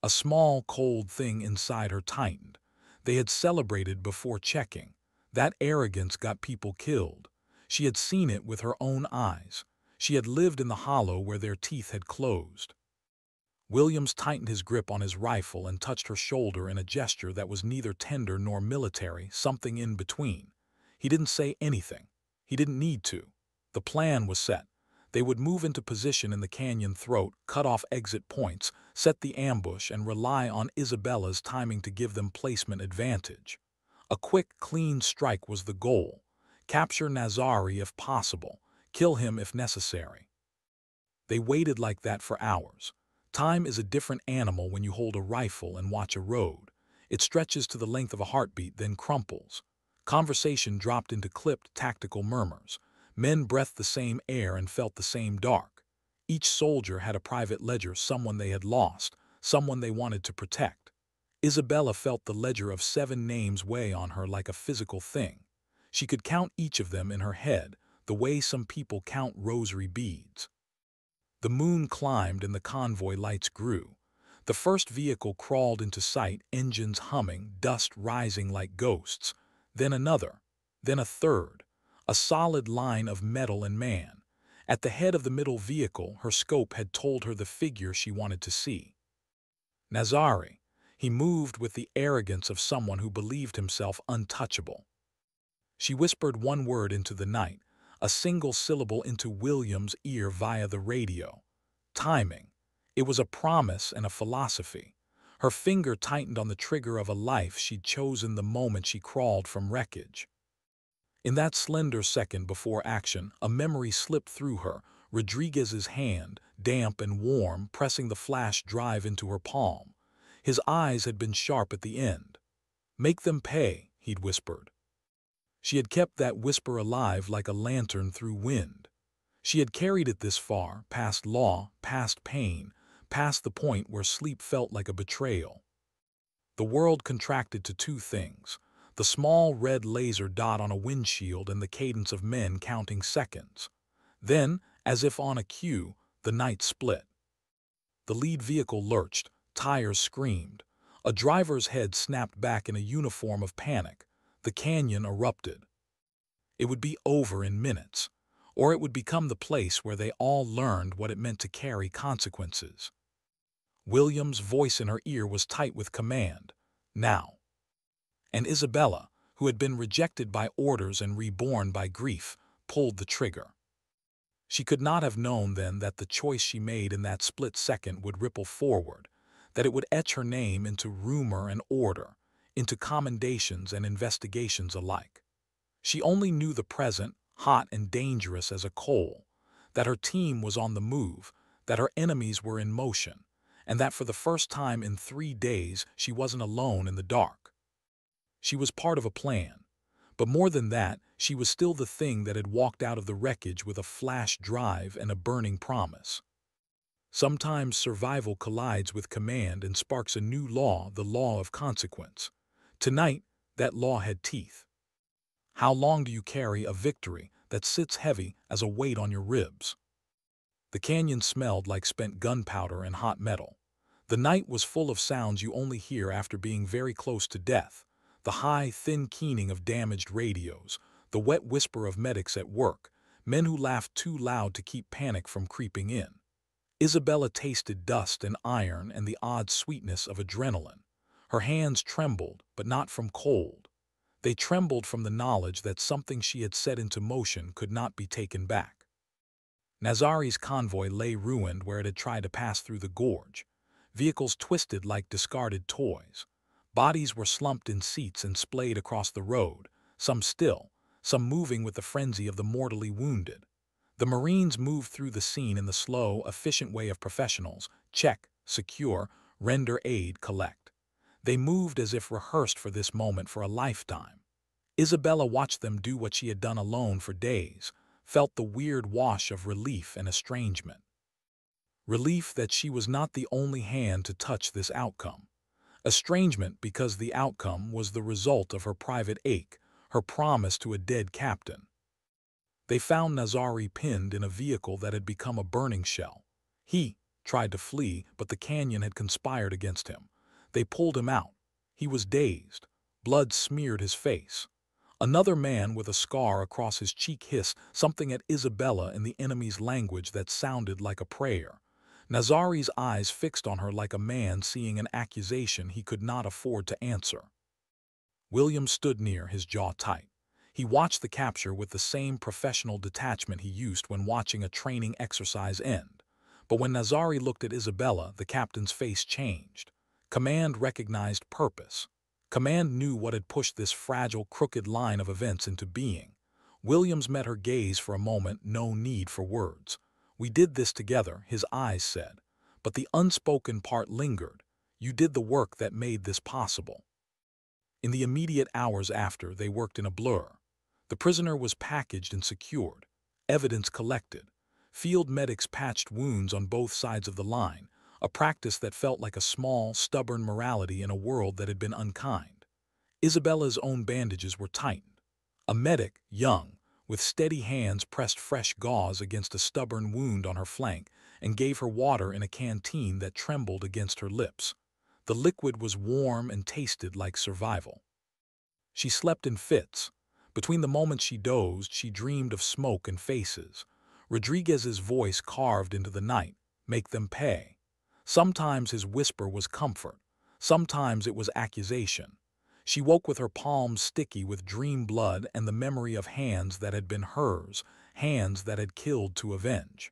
A small, cold thing inside her tightened. They had celebrated before checking. That arrogance got people killed. She had seen it with her own eyes. She had lived in the hollow where their teeth had closed. Williams tightened his grip on his rifle and touched her shoulder in a gesture that was neither tender nor military, something in between. He didn't say anything. He didn't need to. The plan was set. They would move into position in the canyon throat, cut off exit points, set the ambush, and rely on Isabella's timing to give them placement advantage. A quick, clean strike was the goal. Capture Nazari if possible. Kill him if necessary. They waited like that for hours. Time is a different animal when you hold a rifle and watch a road. It stretches to the length of a heartbeat, then crumples. Conversation dropped into clipped, tactical murmurs. Men breathed the same air and felt the same dark. Each soldier had a private ledger, someone they had lost, someone they wanted to protect. Isabella felt the ledger of 7 names weigh on her like a physical thing. She could count each of them in her head, the way some people count rosary beads. The moon climbed and the convoy lights grew. The first vehicle crawled into sight, engines humming, dust rising like ghosts. Then another, then a third, a solid line of metal and man. At the head of the middle vehicle, her scope had told her the figure she wanted to see. Nazari. He moved with the arrogance of someone who believed himself untouchable. She whispered one word into the night, a single syllable into William's ear via the radio. Timing. It was a promise and a philosophy. Her finger tightened on the trigger of a life she'd chosen the moment she crawled from wreckage. In that slender second before action, a memory slipped through her, Rodriguez's hand, damp and warm, pressing the flash drive into her palm. His eyes had been sharp at the end. "Make them pay," he'd whispered. She had kept that whisper alive like a lantern through wind. She had carried it this far, past law, past pain, past the point where sleep felt like a betrayal. The world contracted to 2 things: the small red laser dot on a windshield and the cadence of men counting seconds. Then, as if on a cue, the night split. The lead vehicle lurched, tires screamed. A driver's head snapped back in a uniform of panic. The canyon erupted. It would be over in minutes, or it would become the place where they all learned what it meant to carry consequences. William's voice in her ear was tight with command. Now. And Isabella, who had been rejected by orders and reborn by grief, pulled the trigger. She could not have known then that the choice she made in that split second would ripple forward, that it would etch her name into rumor and order, into commendations and investigations alike. She only knew the present, hot and dangerous as a coal, that her team was on the move, that her enemies were in motion, and that for the first time in 3 days she wasn't alone in the dark. She was part of a plan, but more than that, she was still the thing that had walked out of the wreckage with a flash drive and a burning promise. Sometimes survival collides with command and sparks a new law, the law of consequence. Tonight, that law had teeth. How long do you carry a victory that sits heavy as a weight on your ribs? The canyon smelled like spent gunpowder and hot metal. The night was full of sounds you only hear after being very close to death. The high, thin keening of damaged radios, the wet whisper of medics at work, men who laughed too loud to keep panic from creeping in. Isabella tasted dust and iron and the odd sweetness of adrenaline. Her hands trembled, but not from cold. They trembled from the knowledge that something she had set into motion could not be taken back. Nazari's convoy lay ruined where it had tried to pass through the gorge. Vehicles twisted like discarded toys. Bodies were slumped in seats and splayed across the road, some still, some moving with the frenzy of the mortally wounded. The Marines moved through the scene in the slow, efficient way of professionals: check, secure, render aid, collect. They moved as if rehearsed for this moment for a lifetime. Isabella watched them do what she had done alone for days, felt the weird wash of relief and estrangement. Relief that she was not the only hand to touch this outcome. Estrangement because the outcome was the result of her private ache, her promise to a dead captain. They found Nazari pinned in a vehicle that had become a burning shell. He tried to flee, but the canyon had conspired against him. They pulled him out. He was dazed. Blood smeared his face. Another man with a scar across his cheek hissed something at Isabella in the enemy's language that sounded like a prayer. Nazari's eyes fixed on her like a man seeing an accusation he could not afford to answer. William stood near, his jaw tight. He watched the capture with the same professional detachment he used when watching a training exercise end. But when Nazari looked at Isabella, the captain's face changed. Command recognized purpose. Command knew what had pushed this fragile, crooked line of events into being. Williams met her gaze for a moment, no need for words. "We did this together," his eyes said. But the unspoken part lingered. "You did the work that made this possible." In the immediate hours after, they worked in a blur. The prisoner was packaged and secured. Evidence collected. Field medics patched wounds on both sides of the line, a practice that felt like a small, stubborn morality in a world that had been unkind. Isabella's own bandages were tightened. A medic, young, with steady hands pressed fresh gauze against a stubborn wound on her flank and gave her water in a canteen that trembled against her lips. The liquid was warm and tasted like survival. She slept in fits. Between the moments she dozed, she dreamed of smoke and faces. Rodriguez's voice carved into the night: "Make them pay." Sometimes his whisper was comfort. Sometimes it was accusation. She woke with her palms sticky with dream blood and the memory of hands that had been hers, hands that had killed to avenge.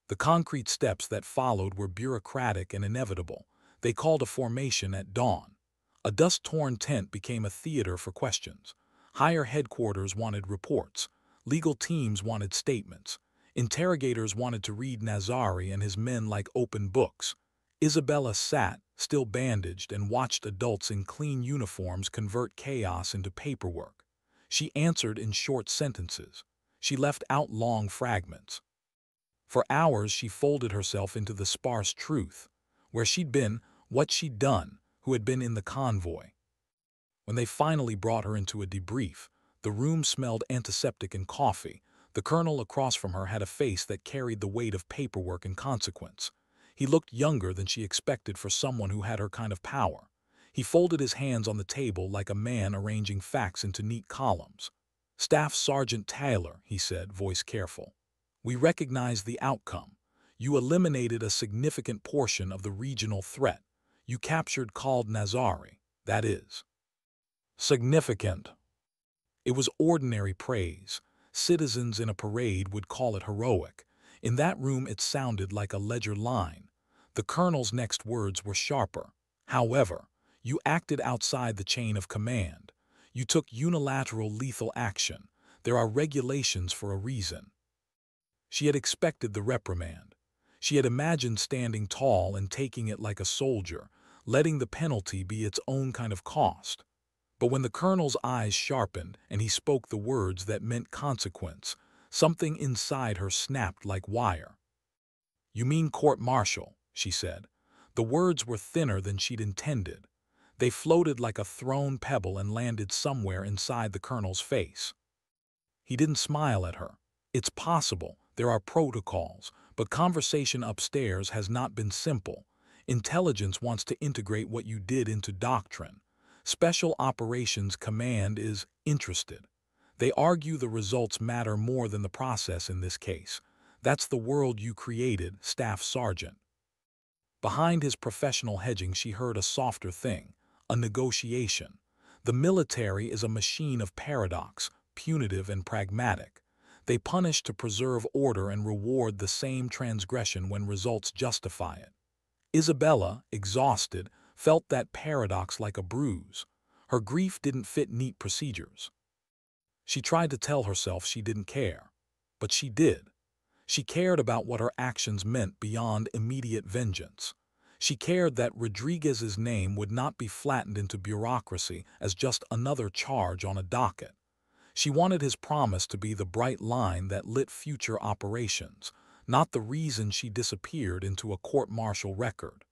The concrete steps that followed were bureaucratic and inevitable. They called a formation at dawn. A dust-torn tent became a theater for questions. Higher headquarters wanted reports. Legal teams wanted statements. Interrogators wanted to read Nazari and his men like open books. Isabella sat, still bandaged, and watched adults in clean uniforms convert chaos into paperwork. She answered in short sentences. She left out long fragments. For hours she folded herself into the sparse truth: where she'd been, what she'd done, who had been in the convoy. When they finally brought her into a debrief, the room smelled antiseptic and coffee. The colonel across from her had a face that carried the weight of paperwork and consequence. He looked younger than she expected for someone who had her kind of power. He folded his hands on the table like a man arranging facts into neat columns. "Staff Sergeant Taylor," he said, voice careful. "We recognize the outcome. You eliminated a significant portion of the regional threat. You captured called Nazari. That is significant." It was ordinary praise. Citizens in a parade would call it heroic. In that room it sounded like a ledger line. The colonel's next words were sharper. "However, you acted outside the chain of command. You took unilateral lethal action. There are regulations for a reason." She had expected the reprimand. She had imagined standing tall and taking it like a soldier, letting the penalty be its own kind of cost. But when the colonel's eyes sharpened and he spoke the words that meant consequence, something inside her snapped like wire. "You mean court-martial," she said. The words were thinner than she'd intended. They floated like a thrown pebble and landed somewhere inside the colonel's face. He didn't smile at her. "It's possible, there are protocols, but conversation upstairs has not been simple. Intelligence wants to integrate what you did into doctrine. Special Operations Command is interested. They argue the results matter more than the process in this case. That's the world you created, Staff Sergeant. Behind his professional hedging, she heard a softer thing, a negotiation. The military is a machine of paradox, punitive and pragmatic. They punish to preserve order and reward the same transgression when results justify it. Isabella, exhausted, felt that paradox like a bruise. Her grief didn't fit neat procedures. She tried to tell herself she didn't care, but she did. She cared about what her actions meant beyond immediate vengeance. She cared that Rodriguez's name would not be flattened into bureaucracy as just another charge on a docket. She wanted his promise to be the bright line that lit future operations, not the reason she disappeared into a court-martial record.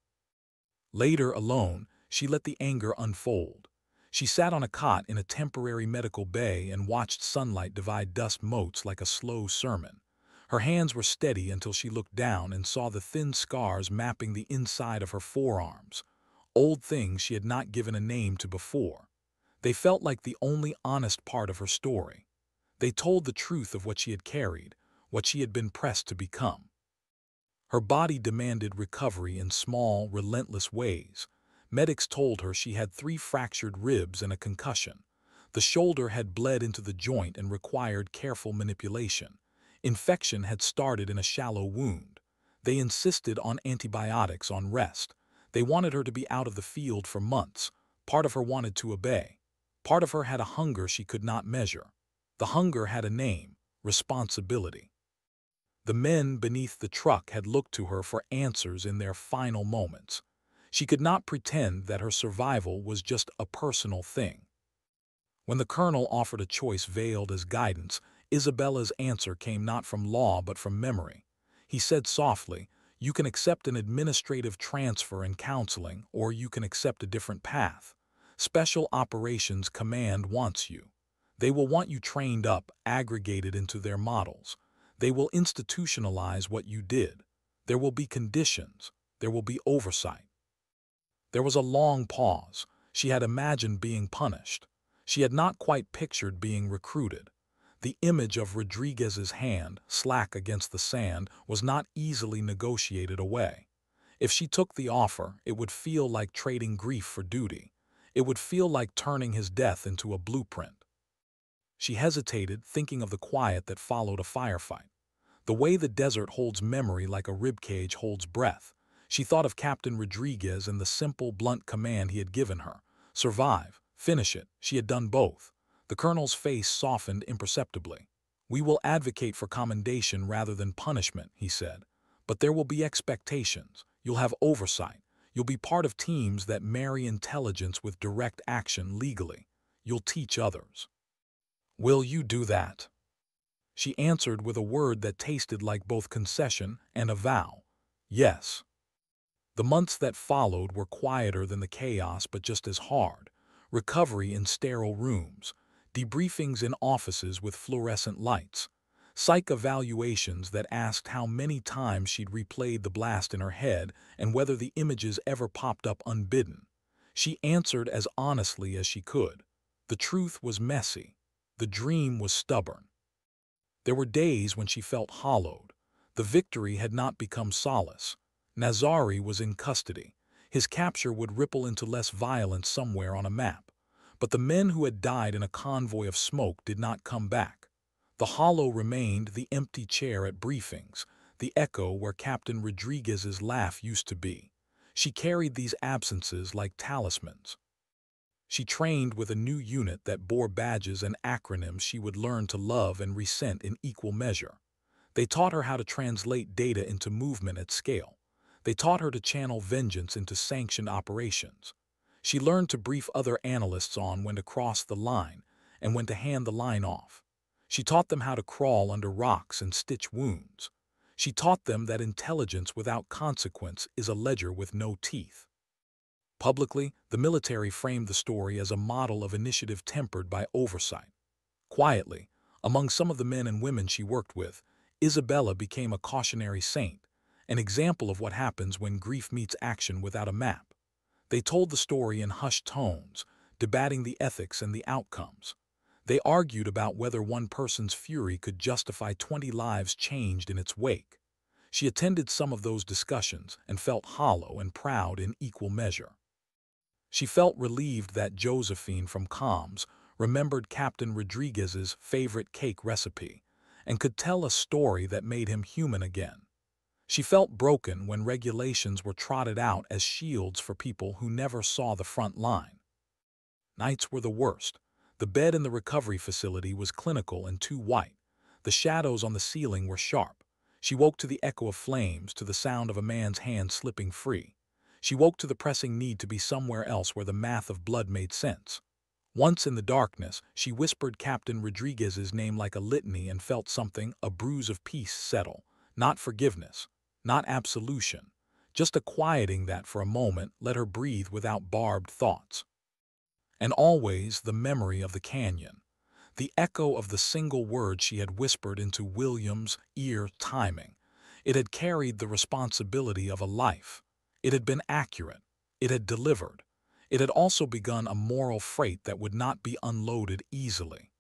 Later, alone, she let the anger unfold. She sat on a cot in a temporary medical bay and watched sunlight divide dust motes like a slow sermon. Her hands were steady until she looked down and saw the thin scars mapping the inside of her forearms, old things she had not given a name to before. They felt like the only honest part of her story. They told the truth of what she had carried, what she had been pressed to become. Her body demanded recovery in small, relentless ways. Medics told her she had 3 fractured ribs and a concussion. The shoulder had bled into the joint and required careful manipulation. Infection had started in a shallow wound. They insisted on antibiotics, on rest. They wanted her to be out of the field for months. Part of her wanted to obey. Part of her had a hunger she could not measure. The hunger had a name: responsibility. The men beneath the truck had looked to her for answers in their final moments. She could not pretend that her survival was just a personal thing. When the colonel offered a choice veiled as guidance, Isabella's answer came not from law but from memory. He said softly, "You can accept an administrative transfer and counseling, or you can accept a different path. Special Operations Command wants you. They will want you trained up, aggregated into their models. They will institutionalize what you did. There will be conditions. There will be oversight." There was a long pause. She had imagined being punished. She had not quite pictured being recruited. The image of Rodriguez's hand, slack against the sand, was not easily negotiated away. If she took the offer, it would feel like trading grief for duty. It would feel like turning his death into a blueprint. She hesitated, thinking of the quiet that followed a firefight. The way the desert holds memory like a ribcage holds breath. She thought of Captain Rodriguez and the simple, blunt command he had given her. Survive, finish it. She had done both. The colonel's face softened imperceptibly. "We will advocate for commendation rather than punishment," he said. "But there will be expectations. You'll have oversight. You'll be part of teams that marry intelligence with direct action legally. You'll teach others." "Will you do that?" She answered with a word that tasted like both concession and a vow. "Yes." The months that followed were quieter than the chaos, but just as hard. Recovery in sterile rooms, debriefings in offices with fluorescent lights, psych evaluations that asked how many times she'd replayed the blast in her head and whether the images ever popped up unbidden. She answered as honestly as she could. The truth was messy. The dream was stubborn. There were days when she felt hollowed. The victory had not become solace. Nazari was in custody. His capture would ripple into less violence somewhere on a map. But the men who had died in a convoy of smoke did not come back. The hollow remained, the empty chair at briefings, the echo where Captain Rodriguez's laugh used to be. She carried these absences like talismans. She trained with a new unit that bore badges and acronyms she would learn to love and resent in equal measure. They taught her how to translate data into movement at scale. They taught her to channel vengeance into sanctioned operations. She learned to brief other analysts on when to cross the line and when to hand the line off. She taught them how to crawl under rocks and stitch wounds. She taught them that intelligence without consequence is a ledger with no teeth. Publicly, the military framed the story as a model of initiative tempered by oversight. Quietly, among some of the men and women she worked with, Isabella became a cautionary saint, an example of what happens when grief meets action without a map. They told the story in hushed tones, debating the ethics and the outcomes. They argued about whether one person's fury could justify 20 lives changed in its wake. She attended some of those discussions and felt hollow and proud in equal measure. She felt relieved that Josephine from Combs remembered Captain Rodriguez's favorite cake recipe and could tell a story that made him human again. She felt broken when regulations were trotted out as shields for people who never saw the front line. Nights were the worst. The bed in the recovery facility was clinical and too white. The shadows on the ceiling were sharp. She woke to the echo of flames, to the sound of a man's hand slipping free. She woke to the pressing need to be somewhere else where the math of blood made sense. Once in the darkness, she whispered Captain Rodriguez's name like a litany and felt something, a bruise of peace, settle. Not forgiveness, not absolution, just a quieting that for a moment let her breathe without barbed thoughts. And always the memory of the canyon, the echo of the single word she had whispered into William's ear, timing. It had carried the responsibility of a life. It had been accurate. It had delivered. It had also begun a moral freight that would not be unloaded easily.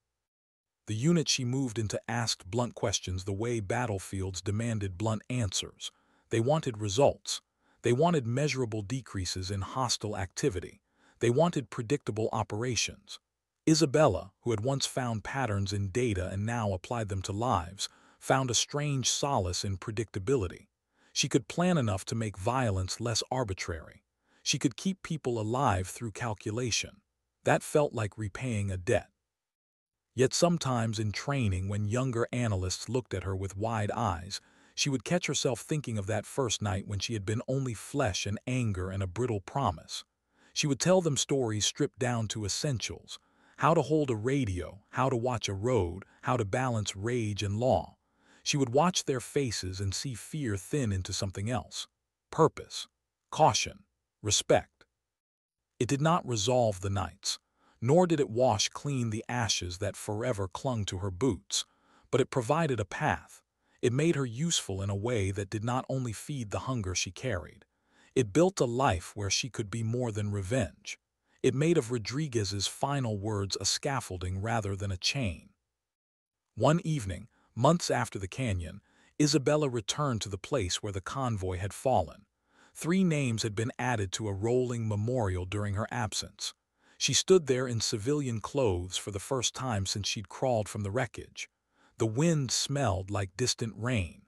The unit she moved into asked blunt questions the way battlefields demanded blunt answers. They wanted results. They wanted measurable decreases in hostile activity. They wanted predictable operations. Isabella, who had once found patterns in data and now applied them to lives, found a strange solace in predictability. She could plan enough to make violence less arbitrary. She could keep people alive through calculation. That felt like repaying a debt. Yet sometimes in training, when younger analysts looked at her with wide eyes, she would catch herself thinking of that first night when she had been only flesh and anger and a brittle promise. She would tell them stories stripped down to essentials: how to hold a radio, how to watch a road, how to balance rage and law. She would watch their faces and see fear thin into something else: purpose, caution, respect. It did not resolve the nights, nor did it wash clean the ashes that forever clung to her boots, but it provided a path. It made her useful in a way that did not only feed the hunger she carried. It built a life where she could be more than revenge. It made of Rodriguez's final words a scaffolding rather than a chain. One evening, months after the canyon, Isabella returned to the place where the convoy had fallen. 3 names had been added to a rolling memorial during her absence. She stood there in civilian clothes for the first time since she'd crawled from the wreckage. The wind smelled like distant rain.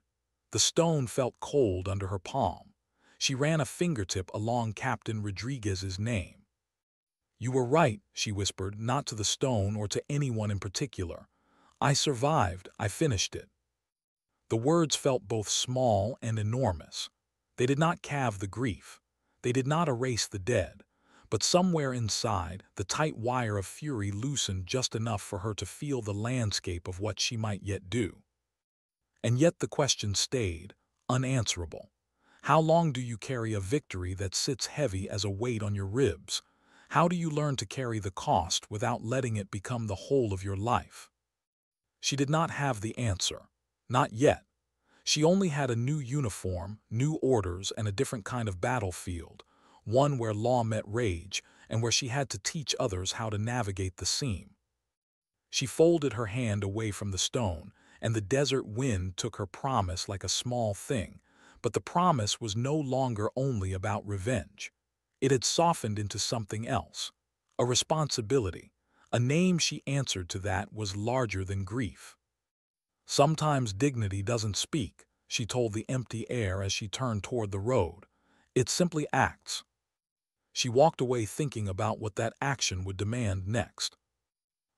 The stone felt cold under her palm. She ran a fingertip along Captain Rodriguez's name. "You were right," she whispered, not to the stone or to anyone in particular. "I survived. I finished it." The words felt both small and enormous. They did not calve the grief. They did not erase the dead. But somewhere inside, the tight wire of fury loosened just enough for her to feel the landscape of what she might yet do. And yet the question stayed, unanswerable. How long do you carry a victory that sits heavy as a weight on your ribs? How do you learn to carry the cost without letting it become the whole of your life? She did not have the answer. Not yet. She only had a new uniform, new orders, and a different kind of battlefield, one where law met rage and where she had to teach others how to navigate the seam. She folded her hand away from the stone, and the desert wind took her promise like a small thing, but the promise was no longer only about revenge. It had softened into something else, a responsibility. A name she answered to that was larger than grief. "Sometimes dignity doesn't speak," she told the empty air as she turned toward the road. "It simply acts." She walked away thinking about what that action would demand next.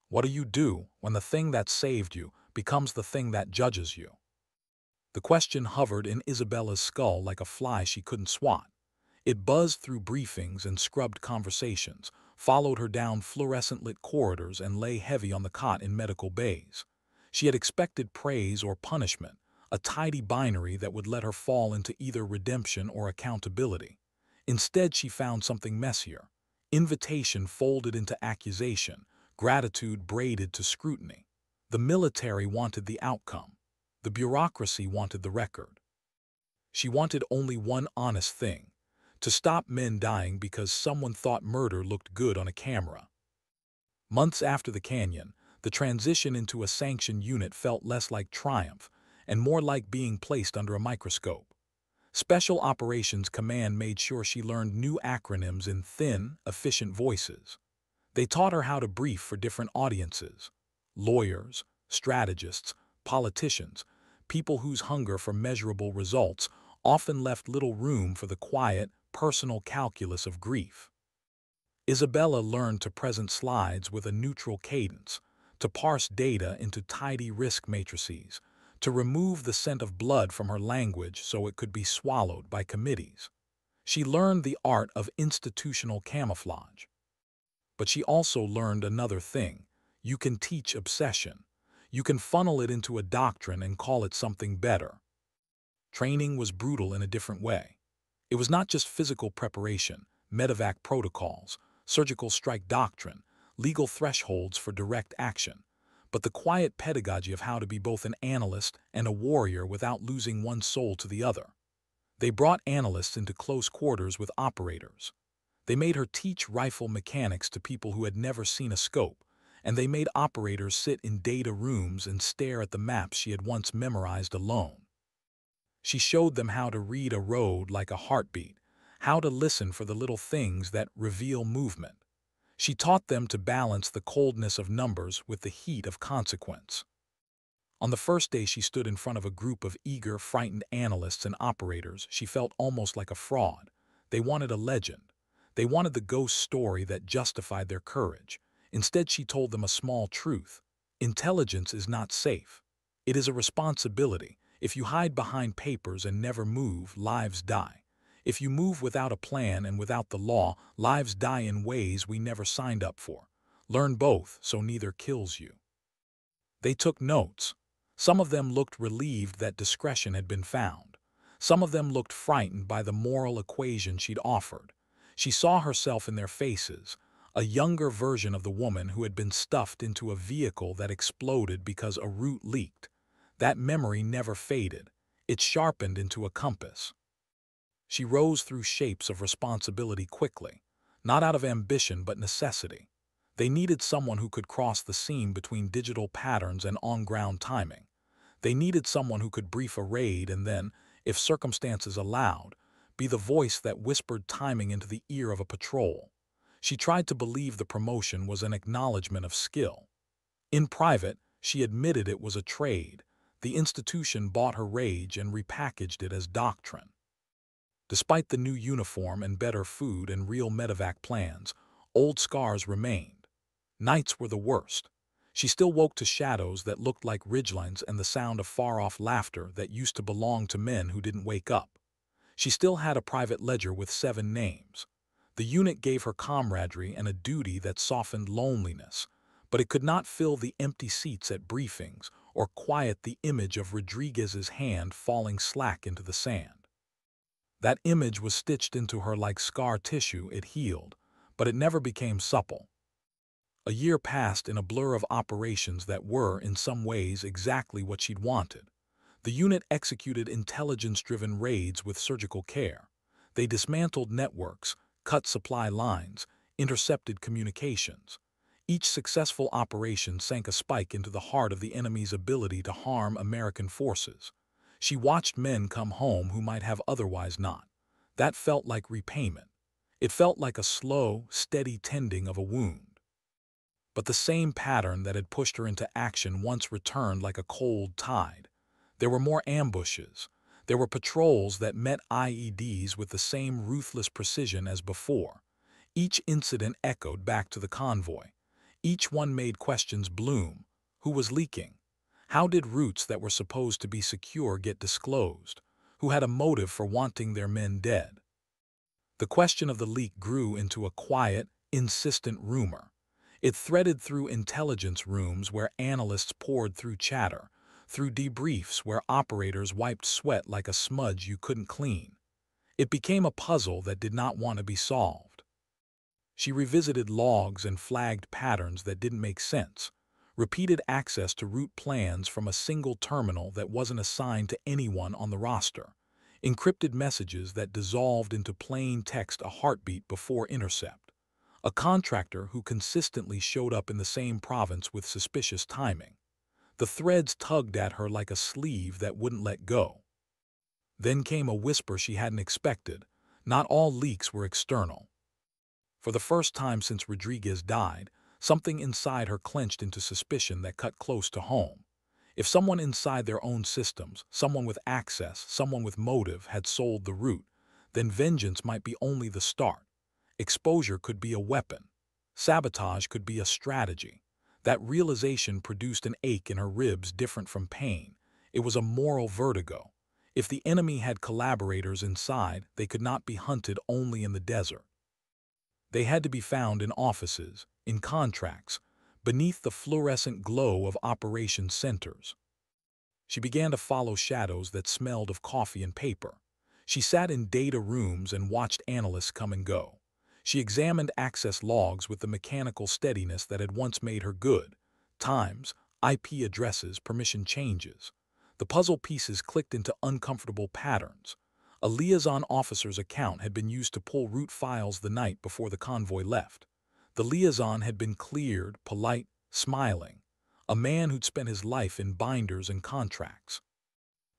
What do you do when the thing that saved you becomes the thing that judges you? The question hovered in Isabella's skull like a fly she couldn't swat. It buzzed through briefings and scrubbed conversations, followed her down fluorescent-lit corridors, and lay heavy on the cot in medical bays. She had expected praise or punishment, a tidy binary that would let her fall into either redemption or accountability. Instead, she found something messier: invitation folded into accusation, gratitude braided to scrutiny. The military wanted the outcome. The bureaucracy wanted the record. She wanted only one honest thing: to stop men dying because someone thought murder looked good on a camera. Months after the canyon, the transition into a sanctioned unit felt less like triumph and more like being placed under a microscope. Special Operations Command made sure she learned new acronyms in thin, efficient voices. They taught her how to brief for different audiences: lawyers, strategists, politicians, people whose hunger for measurable results often left little room for the quiet, personal calculus of grief. Isabella learned to present slides with a neutral cadence, to parse data into tidy risk matrices, to remove the scent of blood from her language so it could be swallowed by committees. She learned the art of institutional camouflage. But she also learned another thing: you can teach obsession. You can funnel it into a doctrine and call it something better. Training was brutal in a different way. It was not just physical preparation, medevac protocols, surgical strike doctrine, legal thresholds for direct action, but the quiet pedagogy of how to be both an analyst and a warrior without losing one's soul to the other. They brought analysts into close quarters with operators. They made her teach rifle mechanics to people who had never seen a scope, and they made operators sit in data rooms and stare at the maps she had once memorized alone. She showed them how to read a road like a heartbeat, how to listen for the little things that reveal movement. She taught them to balance the coldness of numbers with the heat of consequence. On the first day she stood in front of a group of eager, frightened analysts and operators, she felt almost like a fraud. They wanted a legend. They wanted the ghost story that justified their courage. Instead, she told them a small truth: intelligence is not safe. It is a responsibility. If you hide behind papers and never move, lives die. If you move without a plan and without the law, lives die in ways we never signed up for. Learn both so neither kills you. They took notes. Some of them looked relieved that discretion had been found. Some of them looked frightened by the moral equation she'd offered. She saw herself in their faces, a younger version of the woman who had been stuffed into a vehicle that exploded because a root leaked. That memory never faded. It sharpened into a compass. She rose through shapes of responsibility quickly, not out of ambition but necessity. They needed someone who could cross the seam between digital patterns and on-ground timing. They needed someone who could brief a raid and then, if circumstances allowed, be the voice that whispered timing into the ear of a patrol. She tried to believe the promotion was an acknowledgement of skill. In private, she admitted it was a trade. The institution bought her rage and repackaged it as doctrine. Despite the new uniform and better food and real medevac plans, old scars remained. Nights were the worst. She still woke to shadows that looked like ridgelines and the sound of far-off laughter that used to belong to men who didn't wake up. She still had a private ledger with 7 names. The unit gave her camaraderie and a duty that softened loneliness, but it could not fill the empty seats at briefings or quiet the image of Rodriguez's hand falling slack into the sand. That image was stitched into her like scar tissue. It healed, but it never became supple. A year passed in a blur of operations that were, in some ways, exactly what she'd wanted. The unit executed intelligence-driven raids with surgical care. They dismantled networks, cut supply lines, intercepted communications. Each successful operation sank a spike into the heart of the enemy's ability to harm American forces. She watched men come home who might have otherwise not. That felt like repayment. It felt like a slow, steady tending of a wound. But the same pattern that had pushed her into action once returned like a cold tide. There were more ambushes. There were patrols that met IEDs with the same ruthless precision as before. Each incident echoed back to the convoy. Each one made questions bloom. Who was leaking? How did routes that were supposed to be secure get disclosed? Who had a motive for wanting their men dead? The question of the leak grew into a quiet, insistent rumor. It threaded through intelligence rooms where analysts pored through chatter, through debriefs where operators wiped sweat like a smudge you couldn't clean. It became a puzzle that did not want to be solved. She revisited logs and flagged patterns that didn't make sense, repeated access to route plans from a single terminal that wasn't assigned to anyone on the roster, encrypted messages that dissolved into plain text a heartbeat before intercept. a contractor who consistently showed up in the same province with suspicious timing. The threads tugged at her like a sleeve that wouldn't let go. Then came a whisper she hadn't expected. Not all leaks were external. For the first time since Rodriguez died, something inside her clenched into suspicion that cut close to home. If someone inside their own systems, someone with access, someone with motive, had sold the root, then vengeance might be only the start. Exposure could be a weapon. Sabotage could be a strategy. That realization produced an ache in her ribs different from pain. It was a moral vertigo. If the enemy had collaborators inside, they could not be hunted only in the desert. They had to be found in offices, in contracts, beneath the fluorescent glow of operation centers. She began to follow shadows that smelled of coffee and paper. She sat in data rooms and watched analysts come and go. She examined access logs with the mechanical steadiness that had once made her good. Times, IP addresses, permission changes. The puzzle pieces clicked into uncomfortable patterns. A liaison officer's account had been used to pull root files the night before the convoy left. The liaison had been cleared, polite, smiling. A man who'd spent his life in binders and contracts.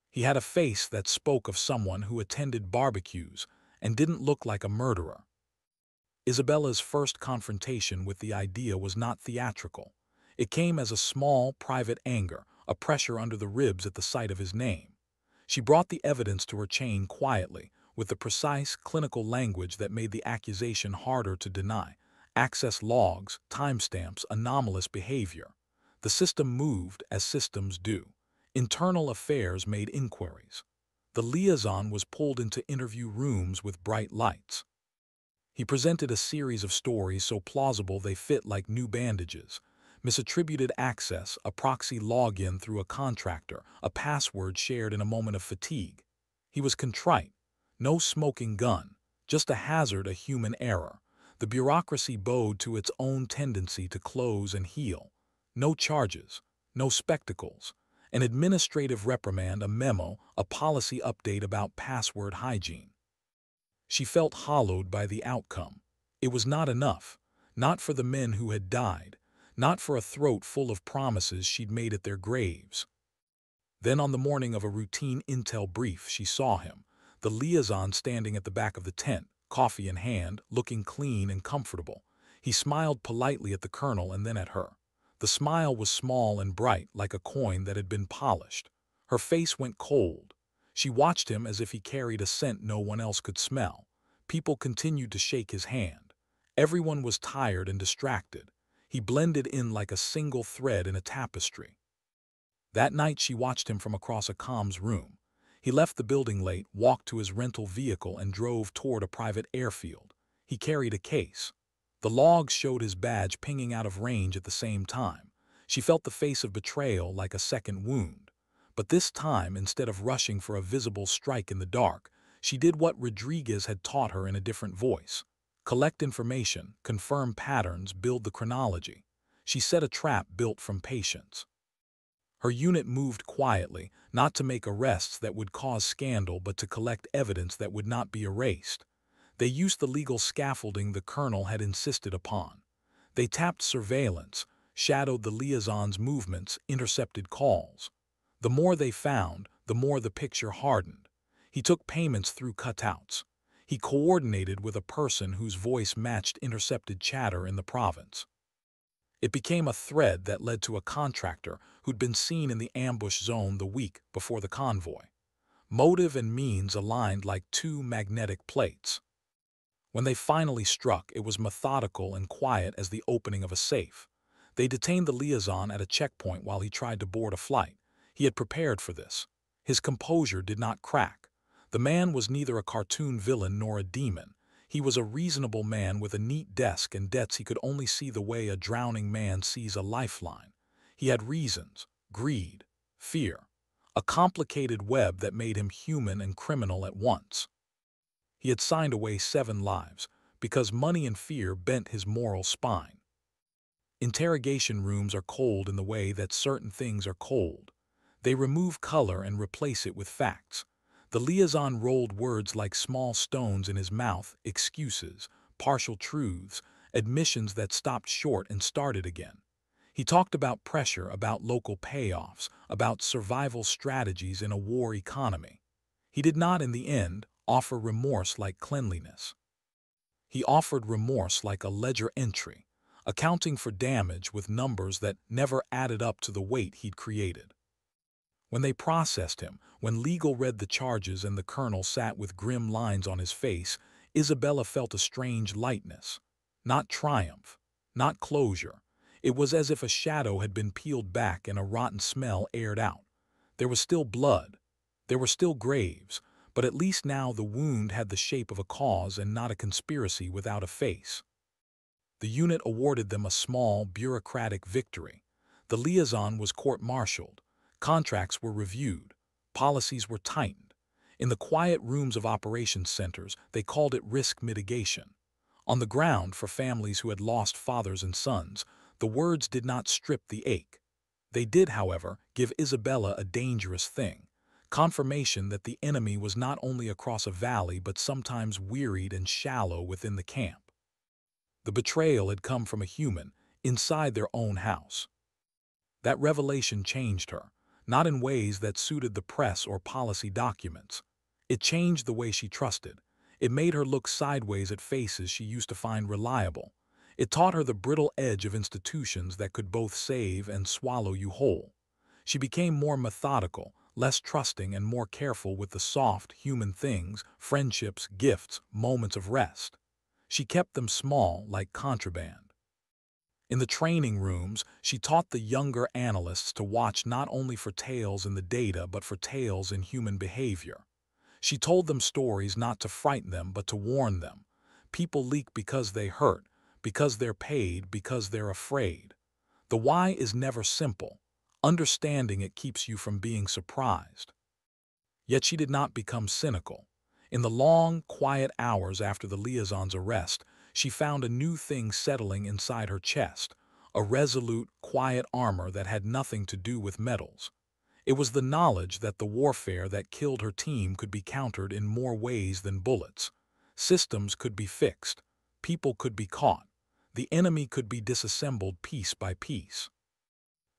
He had a face that spoke of someone who attended barbecues and didn't look like a murderer. Isabella's first confrontation with the idea was not theatrical. It came as a small, private anger, a pressure under the ribs at the sight of his name. She brought the evidence to her chain quietly, with the precise, clinical language that made the accusation harder to deny. Access logs, timestamps, anomalous behavior. The system moved as systems do. Internal affairs made inquiries. The liaison was pulled into interview rooms with bright lights. He presented a series of stories so plausible they fit like new bandages. Misattributed access, a proxy login through a contractor, a password shared in a moment of fatigue. He was contrite. No smoking gun, just a hazard, a human error. The bureaucracy bowed to its own tendency to close and heal. No charges, no spectacles. An administrative reprimand, a memo, a policy update about password hygiene. She felt hollowed by the outcome. It was not enough. Not for the men who had died. Not for a throat full of promises she'd made at their graves. Then on the morning of a routine intel brief, she saw him, the liaison standing at the back of the tent, coffee in hand, looking clean and comfortable. He smiled politely at the colonel and then at her. The smile was small and bright, like a coin that had been polished. Her face went cold. She watched him as if he carried a scent no one else could smell. People continued to shake his hand. Everyone was tired and distracted. He blended in like a single thread in a tapestry. That night she watched him from across a comms room. He left the building late, walked to his rental vehicle and drove toward a private airfield. He carried a case. The logs showed his badge pinging out of range at the same time. She felt the face of betrayal like a second wound. But this time, instead of rushing for a visible strike in the dark, she did what Rodriguez had taught her in a different voice. Collect information, confirm patterns, build the chronology. She set a trap built from patience. Her unit moved quietly, not to make arrests that would cause scandal but to collect evidence that would not be erased. They used the legal scaffolding the colonel had insisted upon. They tapped surveillance, shadowed the liaison's movements, intercepted calls. The more they found, the more the picture hardened. He took payments through cutouts. He coordinated with a person whose voice matched intercepted chatter in the province. It became a thread that led to a contractor who'd been seen in the ambush zone the week before the convoy. Motive and means aligned like two magnetic plates. When they finally struck, it was methodical and quiet as the opening of a safe. They detained the liaison at a checkpoint while he tried to board a flight. He had prepared for this. His composure did not crack. The man was neither a cartoon villain nor a demon. He was a reasonable man with a neat desk and debts he could only see the way a drowning man sees a lifeline. He had reasons, greed, fear, a complicated web that made him human and criminal at once. He had signed away 7 lives because money and fear bent his moral spine. Interrogation rooms are cold in the way that certain things are cold. They remove color and replace it with facts. The liaison rolled words like small stones in his mouth, excuses, partial truths, admissions that stopped short and started again. He talked about pressure, about local payoffs, about survival strategies in a war economy. He did not, in the end, offer remorse like cleanliness. He offered remorse like a ledger entry, accounting for damage with numbers that never added up to the weight he'd created. When they processed him, when legal read the charges and the colonel sat with grim lines on his face, Isabella felt a strange lightness. Not triumph, not closure. It was as if a shadow had been peeled back and a rotten smell aired out. There was still blood. There were still graves, but at least now the wound had the shape of a cause and not a conspiracy without a face. The unit awarded them a small, bureaucratic victory. The liaison was court-martialed. Contracts were reviewed. Policies were tightened. In the quiet rooms of operations centers, they called it risk mitigation. On the ground, for families who had lost fathers and sons, the words did not strip the ache. They did, however, give Isabella a dangerous thing: confirmation that the enemy was not only across a valley but sometimes wearied and shallow within the camp. The betrayal had come from a human, inside their own house. That revelation changed her, not in ways that suited the press or policy documents. It changed the way she trusted. It made her look sideways at faces she used to find reliable. It taught her the brittle edge of institutions that could both save and swallow you whole. She became more methodical, less trusting, and more careful with the soft, human things, friendships, gifts, moments of rest. She kept them small, like contraband. In the training rooms, she taught the younger analysts to watch not only for tales in the data but for tales in human behavior. She told them stories not to frighten them but to warn them. People leak because they hurt, because they're paid, because they're afraid. The why is never simple. Understanding it keeps you from being surprised. Yet she did not become cynical. In the long, quiet hours after the liaison's arrest, she found a new thing settling inside her chest, a resolute, quiet armor that had nothing to do with medals. It was the knowledge that the warfare that killed her team could be countered in more ways than bullets. Systems could be fixed. People could be caught. The enemy could be disassembled piece by piece.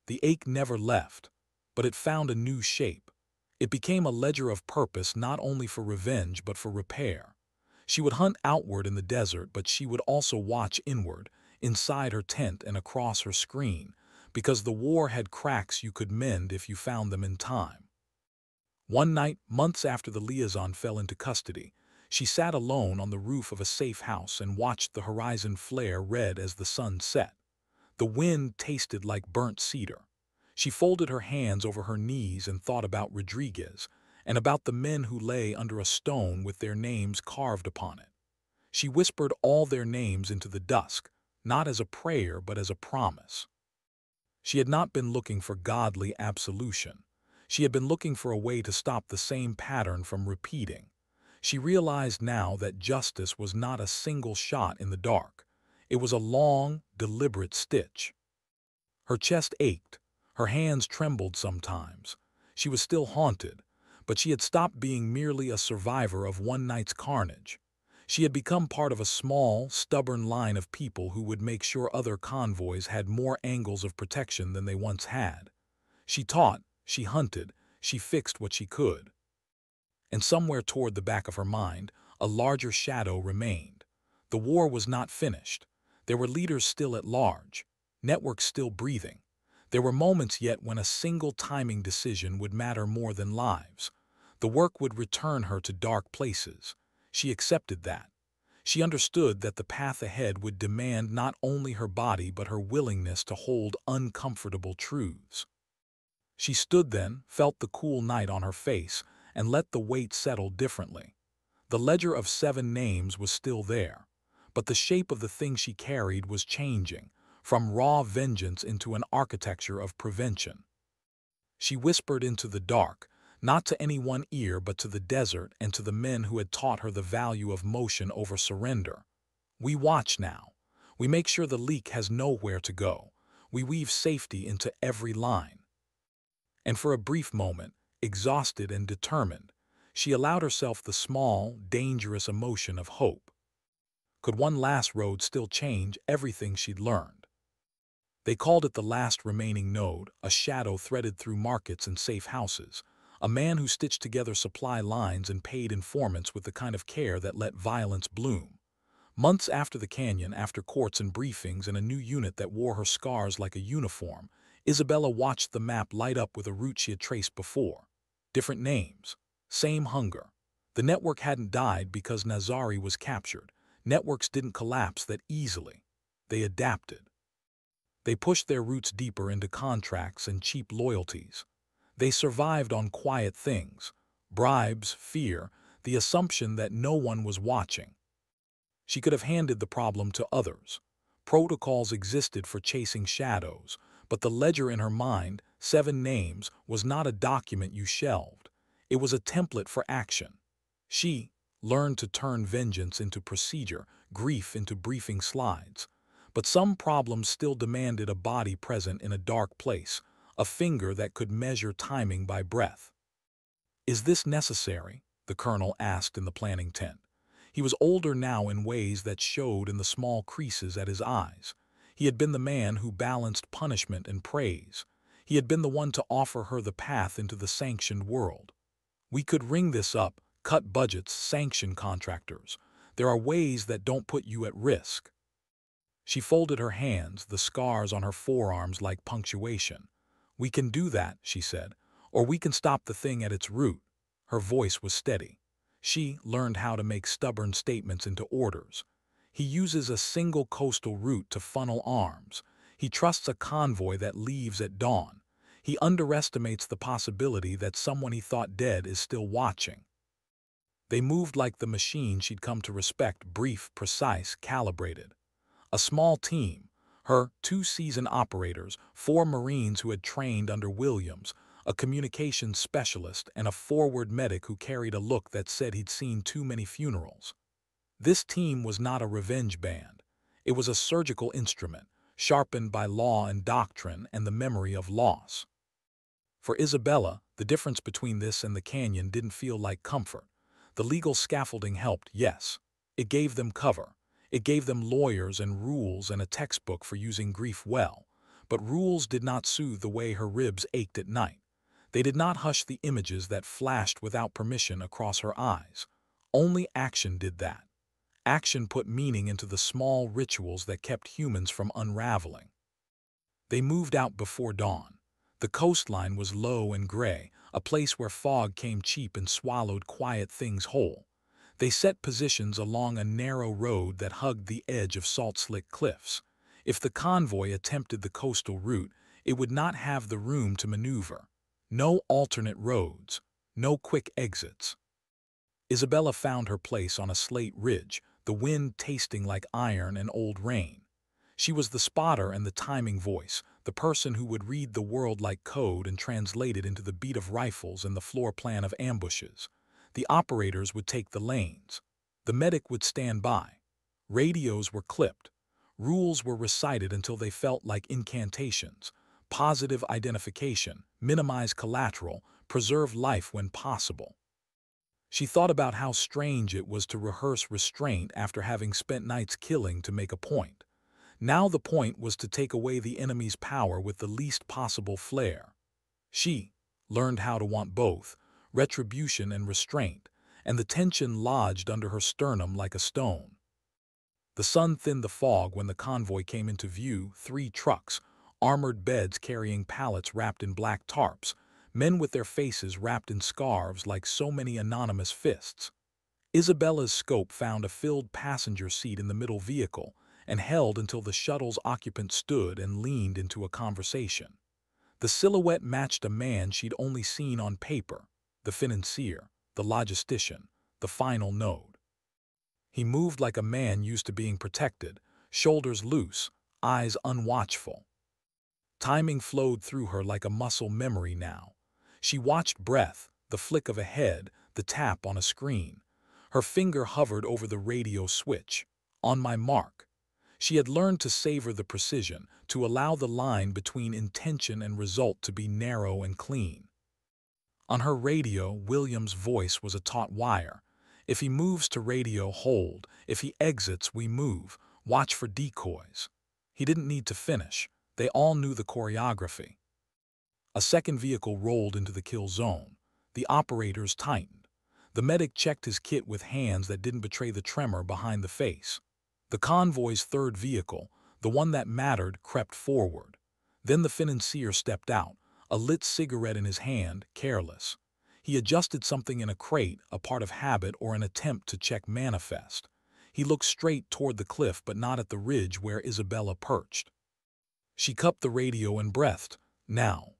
The ache never left, but it found a new shape. It became a ledger of purpose not only for revenge but for repair. She would hunt outward in the desert, but she would also watch inward, inside her tent and across her screen, because the war had cracks you could mend if you found them in time. One night, months after the liaison fell into custody, she sat alone on the roof of a safe house and watched the horizon flare red as the sun set. The wind tasted like burnt cedar. She folded her hands over her knees and thought about Rodriguez, and about the men who lay under a stone with their names carved upon it. She whispered all their names into the dusk, not as a prayer but as a promise. She had not been looking for godly absolution. She had been looking for a way to stop the same pattern from repeating. She realized now that justice was not a single shot in the dark. It was a long, deliberate stitch. Her chest ached. Her hands trembled sometimes. She was still haunted, but she had stopped being merely a survivor of one night's carnage. She had become part of a small, stubborn line of people who would make sure other convoys had more angles of protection than they once had. She taught, she hunted, she fixed what she could. And somewhere toward the back of her mind, a larger shadow remained. The war was not finished. There were leaders still at large, networks still breathing. There were moments yet when a single timing decision would matter more than lives. The work would return her to dark places. She accepted that. She understood that the path ahead would demand not only her body but her willingness to hold uncomfortable truths. She stood then, felt the cool night on her face, and let the weight settle differently. The ledger of 7 names was still there, but the shape of the thing she carried was changing, from raw vengeance into an architecture of prevention. She whispered into the dark, not to any one ear but to the desert and to the men who had taught her the value of motion over surrender. We watch now. We make sure the leak has nowhere to go. We weave safety into every line. And for a brief moment, exhausted and determined, she allowed herself the small, dangerous emotion of hope. Could one last road still change everything she'd learned? They called it the last remaining node, a shadow threaded through markets and safe houses, a man who stitched together supply lines and paid informants with the kind of care that let violence bloom. Months after the canyon, after courts and briefings and a new unit that wore her scars like a uniform, Isabella watched the map light up with a route she had traced before. Different names, same hunger. The network hadn't died because Nazari was captured. Networks didn't collapse that easily. They adapted. They pushed their roots deeper into contracts and cheap loyalties. They survived on quiet things, bribes, fear, the assumption that no one was watching. She could have handed the problem to others. Protocols existed for chasing shadows, but the ledger in her mind, 7 names, was not a document you shelved. It was a template for action. She learned to turn vengeance into procedure, grief into briefing slides. But some problems still demanded a body present in a dark place, a finger that could measure timing by breath. "Is this necessary?" the colonel asked in the planning tent. He was older now in ways that showed in the small creases at his eyes. He had been the man who balanced punishment and praise. He had been the one to offer her the path into the sanctioned world. "We could ring this up, cut budgets, sanction contractors. There are ways that don't put you at risk." She folded her hands, the scars on her forearms like punctuation. "We can do that," she said, "or we can stop the thing at its root." Her voice was steady. She learned how to make stubborn statements into orders. "He uses a single coastal route to funnel arms. He trusts a convoy that leaves at dawn. He underestimates the possibility that someone he thought dead is still watching." They moved like the machine she'd come to respect, brief, precise, calibrated. A small team, her 2 seasoned operators, 4 Marines who had trained under Williams, a communications specialist, and a forward medic who carried a look that said he'd seen too many funerals. This team was not a revenge band. It was a surgical instrument, sharpened by law and doctrine and the memory of loss. For Isabella, the difference between this and the canyon didn't feel like comfort. The legal scaffolding helped, yes. It gave them cover. It gave them lawyers and rules and a textbook for using grief well. But rules did not soothe the way her ribs ached at night. They did not hush the images that flashed without permission across her eyes. Only action did that. Action put meaning into the small rituals that kept humans from unraveling. They moved out before dawn. The coastline was low and gray, a place where fog came cheap and swallowed quiet things whole. They set positions along a narrow road that hugged the edge of salt-slick cliffs. If the convoy attempted the coastal route, it would not have the room to maneuver. No alternate roads, no quick exits. Isabella found her place on a slate ridge, the wind tasting like iron and old rain. She was the spotter and the timing voice, the person who would read the world like code and translate it into the beat of rifles and the floor plan of ambushes. The operators would take the lanes. The medic would stand by. Radios were clipped. Rules were recited until they felt like incantations. Positive identification, minimize collateral, preserve life when possible. She thought about how strange it was to rehearse restraint after having spent nights killing to make a point. Now the point was to take away the enemy's power with the least possible flair. She learned how to want both, retribution and restraint, and the tension lodged under her sternum like a stone. The sun thinned the fog when the convoy came into view, 3 trucks, armored beds carrying pallets wrapped in black tarps, men with their faces wrapped in scarves like so many anonymous fists. Isabella's scope found a filled passenger seat in the middle vehicle and held until the shuttle's occupant stood and leaned into a conversation. The silhouette matched a man she'd only seen on paper, the financier, the logistician, the final node. He moved like a man used to being protected, shoulders loose, eyes unwatchful. Timing flowed through her like a muscle memory now. She watched breath, the flick of a head, the tap on a screen. Her finger hovered over the radio switch. On my mark. She had learned to savor the precision, to allow the line between intention and result to be narrow and clean. On her radio, William's voice was a taut wire. If he moves to radio, hold. If he exits, we move. Watch for decoys. He didn't need to finish. They all knew the choreography. A second vehicle rolled into the kill zone. The operators tightened. The medic checked his kit with hands that didn't betray the tremor behind the face. The convoy's third vehicle, the one that mattered, crept forward. Then the financier stepped out, a lit cigarette in his hand, careless. He adjusted something in a crate, a part of habit or an attempt to check manifest. He looked straight toward the cliff but not at the ridge where Isabella perched. She cupped the radio and breathed, "Now."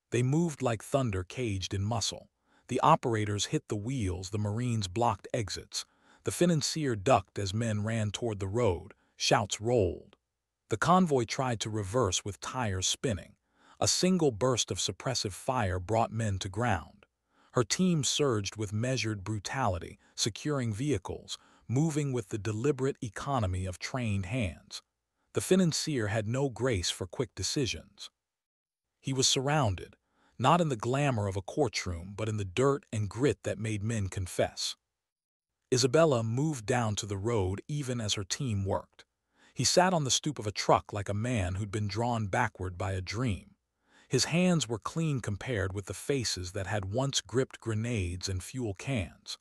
They moved like thunder caged in muscle. The operators hit the wheels, the Marines blocked exits. The financier ducked as men ran toward the road. Shouts rolled. The convoy tried to reverse with tires spinning. A single burst of suppressive fire brought men to ground. Her team surged with measured brutality, securing vehicles, moving with the deliberate economy of trained hands. The financier had no grace for quick decisions. He was surrounded, not in the glamour of a courtroom, but in the dirt and grit that made men confess. Isabella moved down to the road even as her team worked. He sat on the stoop of a truck like a man who'd been drawn backward by a dream. His hands were clean compared with the faces that had once gripped grenades and fuel cans.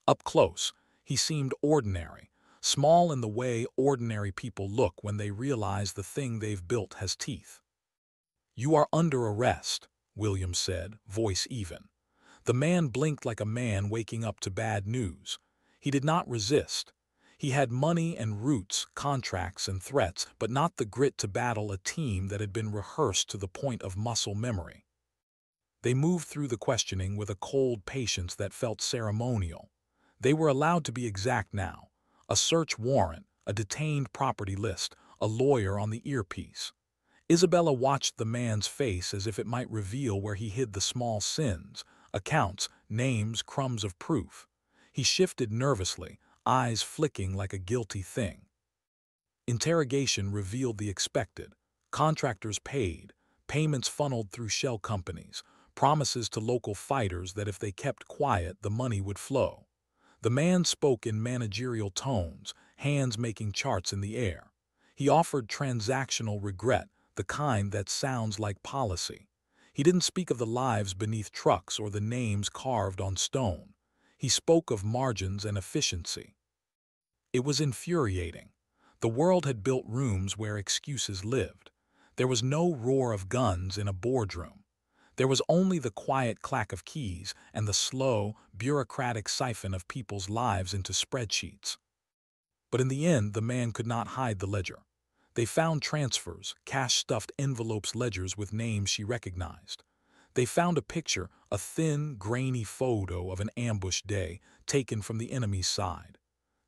Up close, he seemed ordinary, small in the way ordinary people look when they realize the thing they've built has teeth. "You are under arrest," Williams said, voice even. The man blinked like a man waking up to bad news. He did not resist. He had money and roots, contracts and threats, but not the grit to battle a team that had been rehearsed to the point of muscle memory. They moved through the questioning with a cold patience that felt ceremonial. They were allowed to be exact now. A search warrant, a detained property list, a lawyer on the earpiece. Isabella watched the man's face as if it might reveal where he hid the small sins, accounts, names, crumbs of proof. He shifted nervously, eyes flicking like a guilty thing. Interrogation revealed the expected. Contractors paid, payments funneled through shell companies, promises to local fighters that if they kept quiet, the money would flow. The man spoke in managerial tones, hands making charts in the air. He offered transactional regret, the kind that sounds like policy. He didn't speak of the lives beneath trucks or the names carved on stone. He spoke of margins and efficiency. It was infuriating. The world had built rooms where excuses lived. There was no roar of guns in a boardroom. There was only the quiet clack of keys and the slow, bureaucratic siphon of people's lives into spreadsheets. But in the end, the man could not hide the ledger. They found transfers, cash-stuffed envelopes, ledgers with names she recognized. They found a picture, a thin, grainy photo of an ambush day taken from the enemy's side.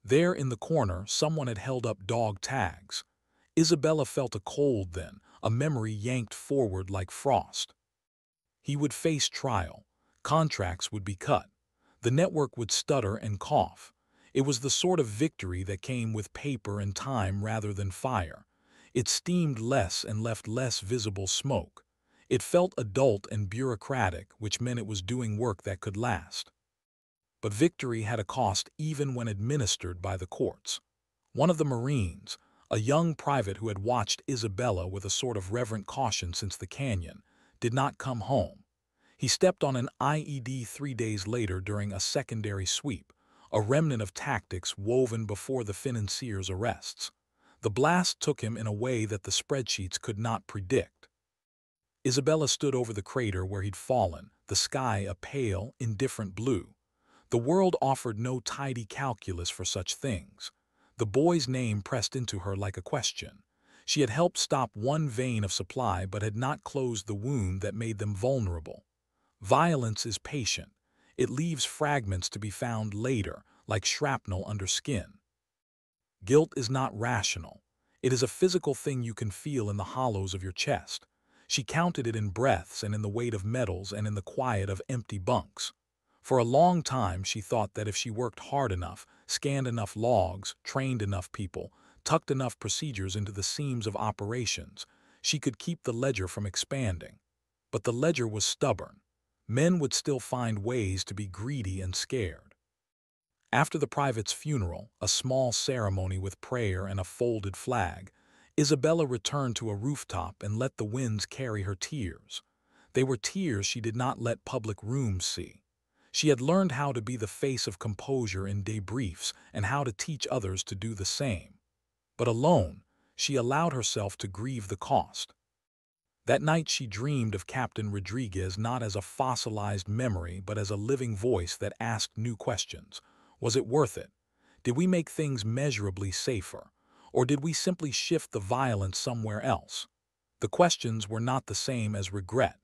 There in the corner, someone had held up dog tags. Isabella felt a cold then, a memory yanked forward like frost. He would face trial. Contracts would be cut. The network would stutter and cough. It was the sort of victory that came with paper and time rather than fire. It steamed less and left less visible smoke. It felt adult and bureaucratic, which meant it was doing work that could last. But victory had a cost even when administered by the courts. One of the Marines, a young private who had watched Isabella with a sort of reverent caution since the canyon, did not come home. He stepped on an IED 3 days later during a secondary sweep, a remnant of tactics woven before the financier's arrests. The blast took him in a way that the spreadsheets could not predict. Isabella stood over the crater where he'd fallen, the sky a pale, indifferent blue. The world offered no tidy calculus for such things. The boy's name pressed into her like a question. She had helped stop one vein of supply but had not closed the wound that made them vulnerable. Violence is patient. It leaves fragments to be found later, like shrapnel under skin. Guilt is not rational. It is a physical thing you can feel in the hollows of your chest. She counted it in breaths and in the weight of metals and in the quiet of empty bunks. For a long time she thought that if she worked hard enough, scanned enough logs, trained enough people, tucked enough procedures into the seams of operations, she could keep the ledger from expanding. But the ledger was stubborn. Men would still find ways to be greedy and scared. After the private's funeral, a small ceremony with prayer and a folded flag, Isabella returned to a rooftop and let the winds carry her tears. They were tears she did not let public rooms see. She had learned how to be the face of composure in debriefs and how to teach others to do the same. But alone, she allowed herself to grieve the cost. That night she dreamed of Captain Rodriguez not as a fossilized memory but as a living voice that asked new questions. Was it worth it? Did we make things measurably safer? Or did we simply shift the violence somewhere else? The questions were not the same as regret.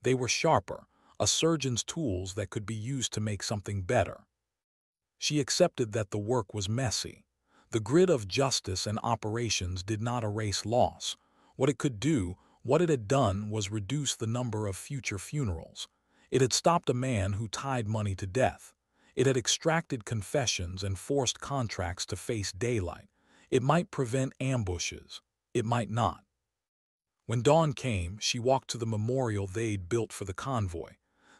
They were sharper, a surgeon's tools that could be used to make something better. She accepted that the work was messy. The grid of justice and operations did not erase loss. What it could do, what it had done, was reduce the number of future funerals. It had stopped a man who tied money to death. It had extracted confessions and forced contracts to face daylight. It might prevent ambushes. It might not. When dawn came, she walked to the memorial they'd built for the convoy.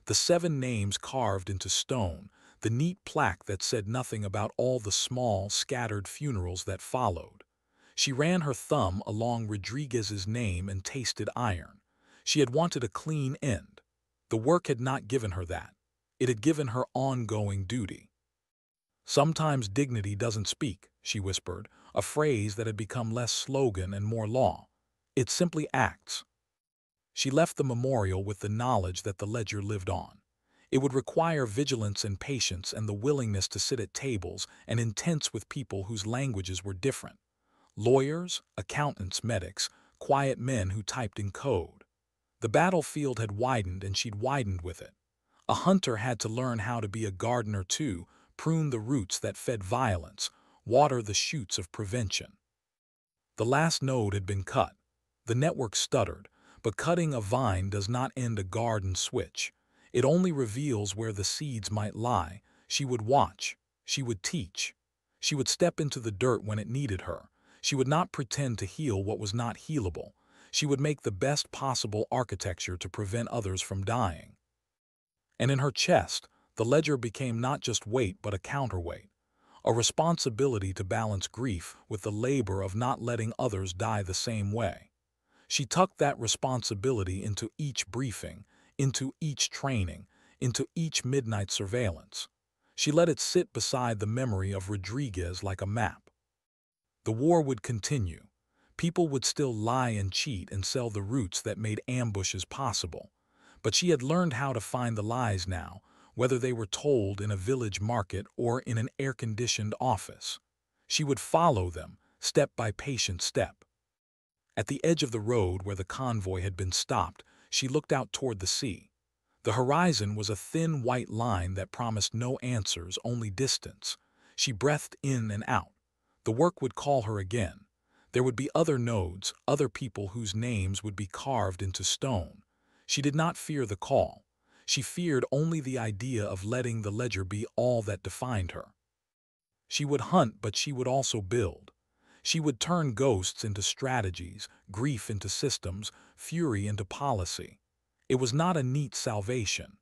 The 7 names carved into stone, the neat plaque that said nothing about all the small, scattered funerals that followed. She ran her thumb along Rodriguez's name and tasted iron. She had wanted a clean end. The work had not given her that. It had given her ongoing duty. Sometimes dignity doesn't speak, she whispered, a phrase that had become less slogan and more law. It simply acts. She left the memorial with the knowledge that the ledger lived on. It would require vigilance and patience and the willingness to sit at tables and intense with people whose languages were different. Lawyers, accountants, medics, quiet men who typed in code. The battlefield had widened and she'd widened with it. A hunter had to learn how to be a gardener too, prune the roots that fed violence, water the shoots of prevention. The last node had been cut. The network stuttered, but cutting a vine does not end a garden switch. It only reveals where the seeds might lie. She would watch. She would teach. She would step into the dirt when it needed her. She would not pretend to heal what was not healable. She would make the best possible architecture to prevent others from dying. And in her chest, the ledger became not just weight but a counterweight, a responsibility to balance grief with the labor of not letting others die the same way. She tucked that responsibility into each briefing, into each training, into each midnight surveillance. She let it sit beside the memory of Rodriguez like a map. The war would continue. People would still lie and cheat and sell the routes that made ambushes possible. But she had learned how to find the lies now, whether they were told in a village market or in an air-conditioned office. She would follow them, step by patient step. At the edge of the road where the convoy had been stopped, she looked out toward the sea. The horizon was a thin white line that promised no answers, only distance. She breathed in and out. The work would call her again. There would be other nodes, other people whose names would be carved into stone. She did not fear the call. She feared only the idea of letting the ledger be all that defined her. She would hunt, but she would also build. She would turn ghosts into strategies, grief into systems, fury into policy. It was not a neat salvation.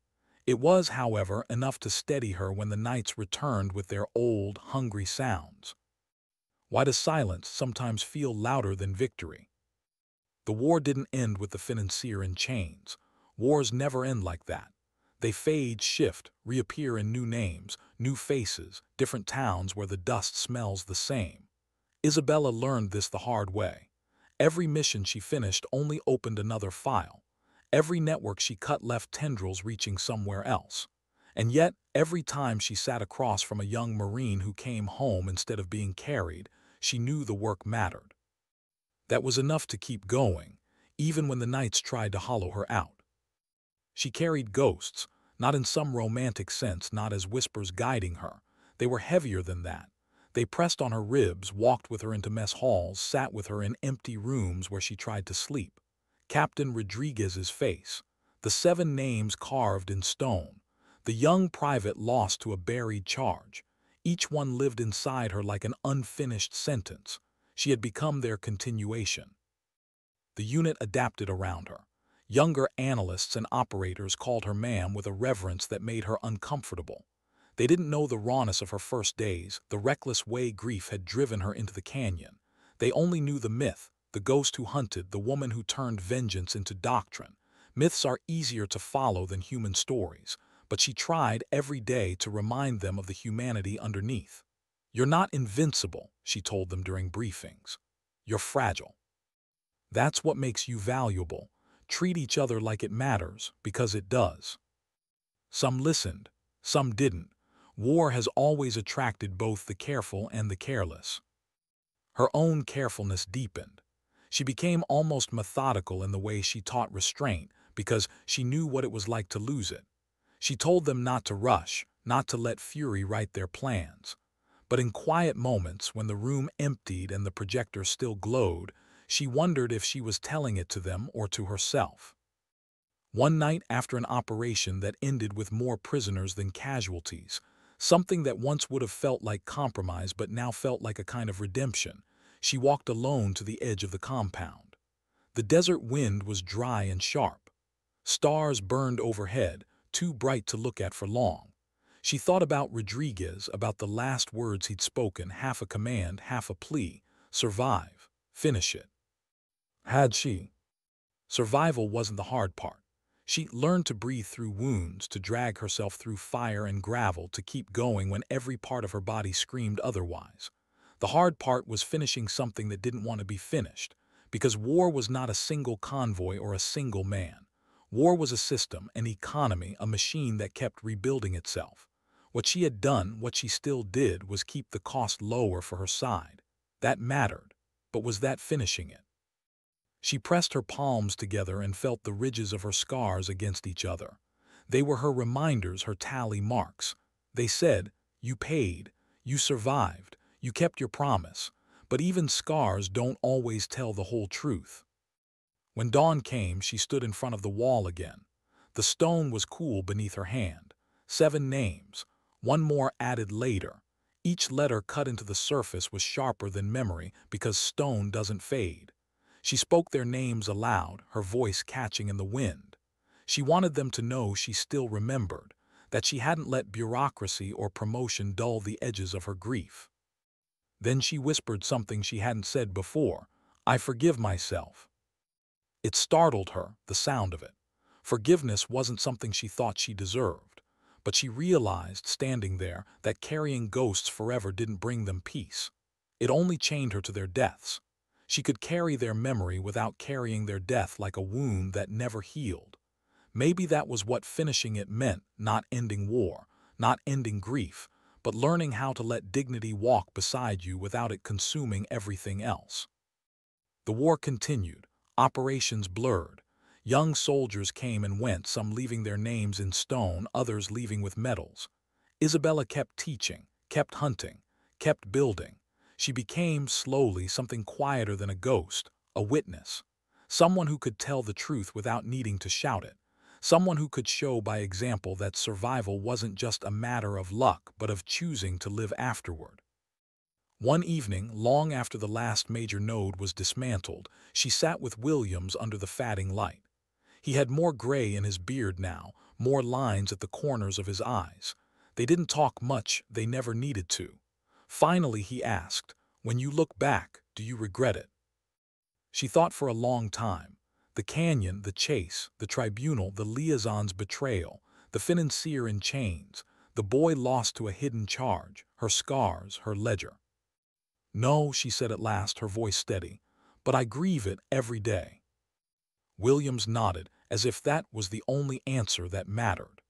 It was, however, enough to steady her when the nights returned with their old, hungry sounds. Why does silence sometimes feel louder than victory? The war didn't end with the financier in chains. Wars never end like that. They fade, shift, reappear in new names, new faces, different towns where the dust smells the same. Isabella learned this the hard way. Every mission she finished only opened another file. Every network she cut left tendrils reaching somewhere else. And yet, every time she sat across from a young Marine who came home instead of being carried, she knew the work mattered. That was enough to keep going, even when the nights tried to hollow her out. She carried ghosts, not in some romantic sense, not as whispers guiding her. They were heavier than that. They pressed on her ribs, walked with her into mess halls, sat with her in empty rooms where she tried to sleep. Captain Rodriguez's face, the 7 names carved in stone, the young private lost to a buried charge. Each one lived inside her like an unfinished sentence. She had become their continuation. The unit adapted around her. Younger analysts and operators called her ma'am with a reverence that made her uncomfortable. They didn't know the rawness of her first days, the reckless way grief had driven her into the canyon. They only knew the myth, the ghost who hunted, the woman who turned vengeance into doctrine. Myths are easier to follow than human stories, but she tried every day to remind them of the humanity underneath. "You're not invincible," she told them during briefings. "You're fragile. That's what makes you valuable. Treat each other like it matters, because it does." Some listened, some didn't. War has always attracted both the careful and the careless. Her own carefulness deepened. She became almost methodical in the way she taught restraint because she knew what it was like to lose it. She told them not to rush, not to let fury write their plans. But in quiet moments, when the room emptied and the projector still glowed, she wondered if she was telling it to them or to herself. One night, after an operation that ended with more prisoners than casualties, something that once would have felt like compromise but now felt like a kind of redemption, she walked alone to the edge of the compound. The desert wind was dry and sharp. Stars burned overhead, too bright to look at for long. She thought about Rodriguez, about the last words he'd spoken, half a command, half a plea: survive, finish it. Had she? Survival wasn't the hard part. She learned to breathe through wounds, to drag herself through fire and gravel, to keep going when every part of her body screamed otherwise. The hard part was finishing something that didn't want to be finished, because war was not a single convoy or a single man. War was a system, an economy, a machine that kept rebuilding itself. What she had done, what she still did, was keep the cost lower for her side. That mattered, but was that finishing it? She pressed her palms together and felt the ridges of her scars against each other. They were her reminders, her tally marks. They said, "You paid, you survived, you kept your promise." But even scars don't always tell the whole truth. When dawn came, she stood in front of the wall again. The stone was cool beneath her hand. 7 names, one more added later. Each letter cut into the surface was sharper than memory, because stone doesn't fade. She spoke their names aloud, her voice catching in the wind. She wanted them to know she still remembered, that she hadn't let bureaucracy or promotion dull the edges of her grief. Then she whispered something she hadn't said before: "I forgive myself." It startled her, the sound of it. Forgiveness wasn't something she thought she deserved. But she realized, standing there, that carrying ghosts forever didn't bring them peace. It only chained her to their deaths. She could carry their memory without carrying their death like a wound that never healed. Maybe that was what finishing it meant: not ending war, not ending grief, but learning how to let dignity walk beside you without it consuming everything else. The war continued. Operations blurred. Young soldiers came and went, some leaving their names in stone, others leaving with medals. Isabella kept teaching, kept hunting, kept building. She became, slowly, something quieter than a ghost, a witness. Someone who could tell the truth without needing to shout it. Someone who could show by example that survival wasn't just a matter of luck, but of choosing to live afterward. One evening, long after the last major node was dismantled, she sat with Williams under the fading light. He had more gray in his beard now, more lines at the corners of his eyes. They didn't talk much, they never needed to. Finally he asked, "When you look back, do you regret it?" She thought for a long time. The canyon, the chase, the tribunal, the liaison's betrayal, the financier in chains, the boy lost to a hidden charge, her scars, her ledger. "No," she said at last, her voice steady, "but I grieve it every day." Williams nodded, as if that was the only answer that mattered.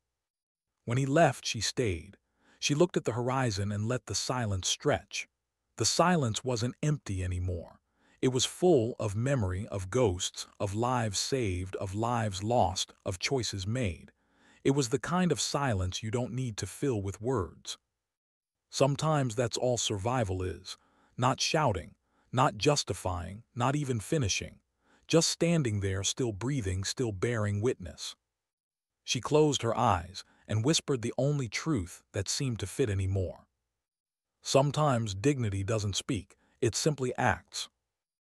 When he left, she stayed. She looked at the horizon and let the silence stretch. The silence wasn't empty anymore. It was full of memory, of ghosts, of lives saved, of lives lost, of choices made. It was the kind of silence you don't need to fill with words. Sometimes that's all survival is. Not shouting, not justifying, not even finishing. Just standing there, still breathing, still bearing witness. She closed her eyes and whispered the only truth that seemed to fit anymore. Sometimes dignity doesn't speak, it simply acts.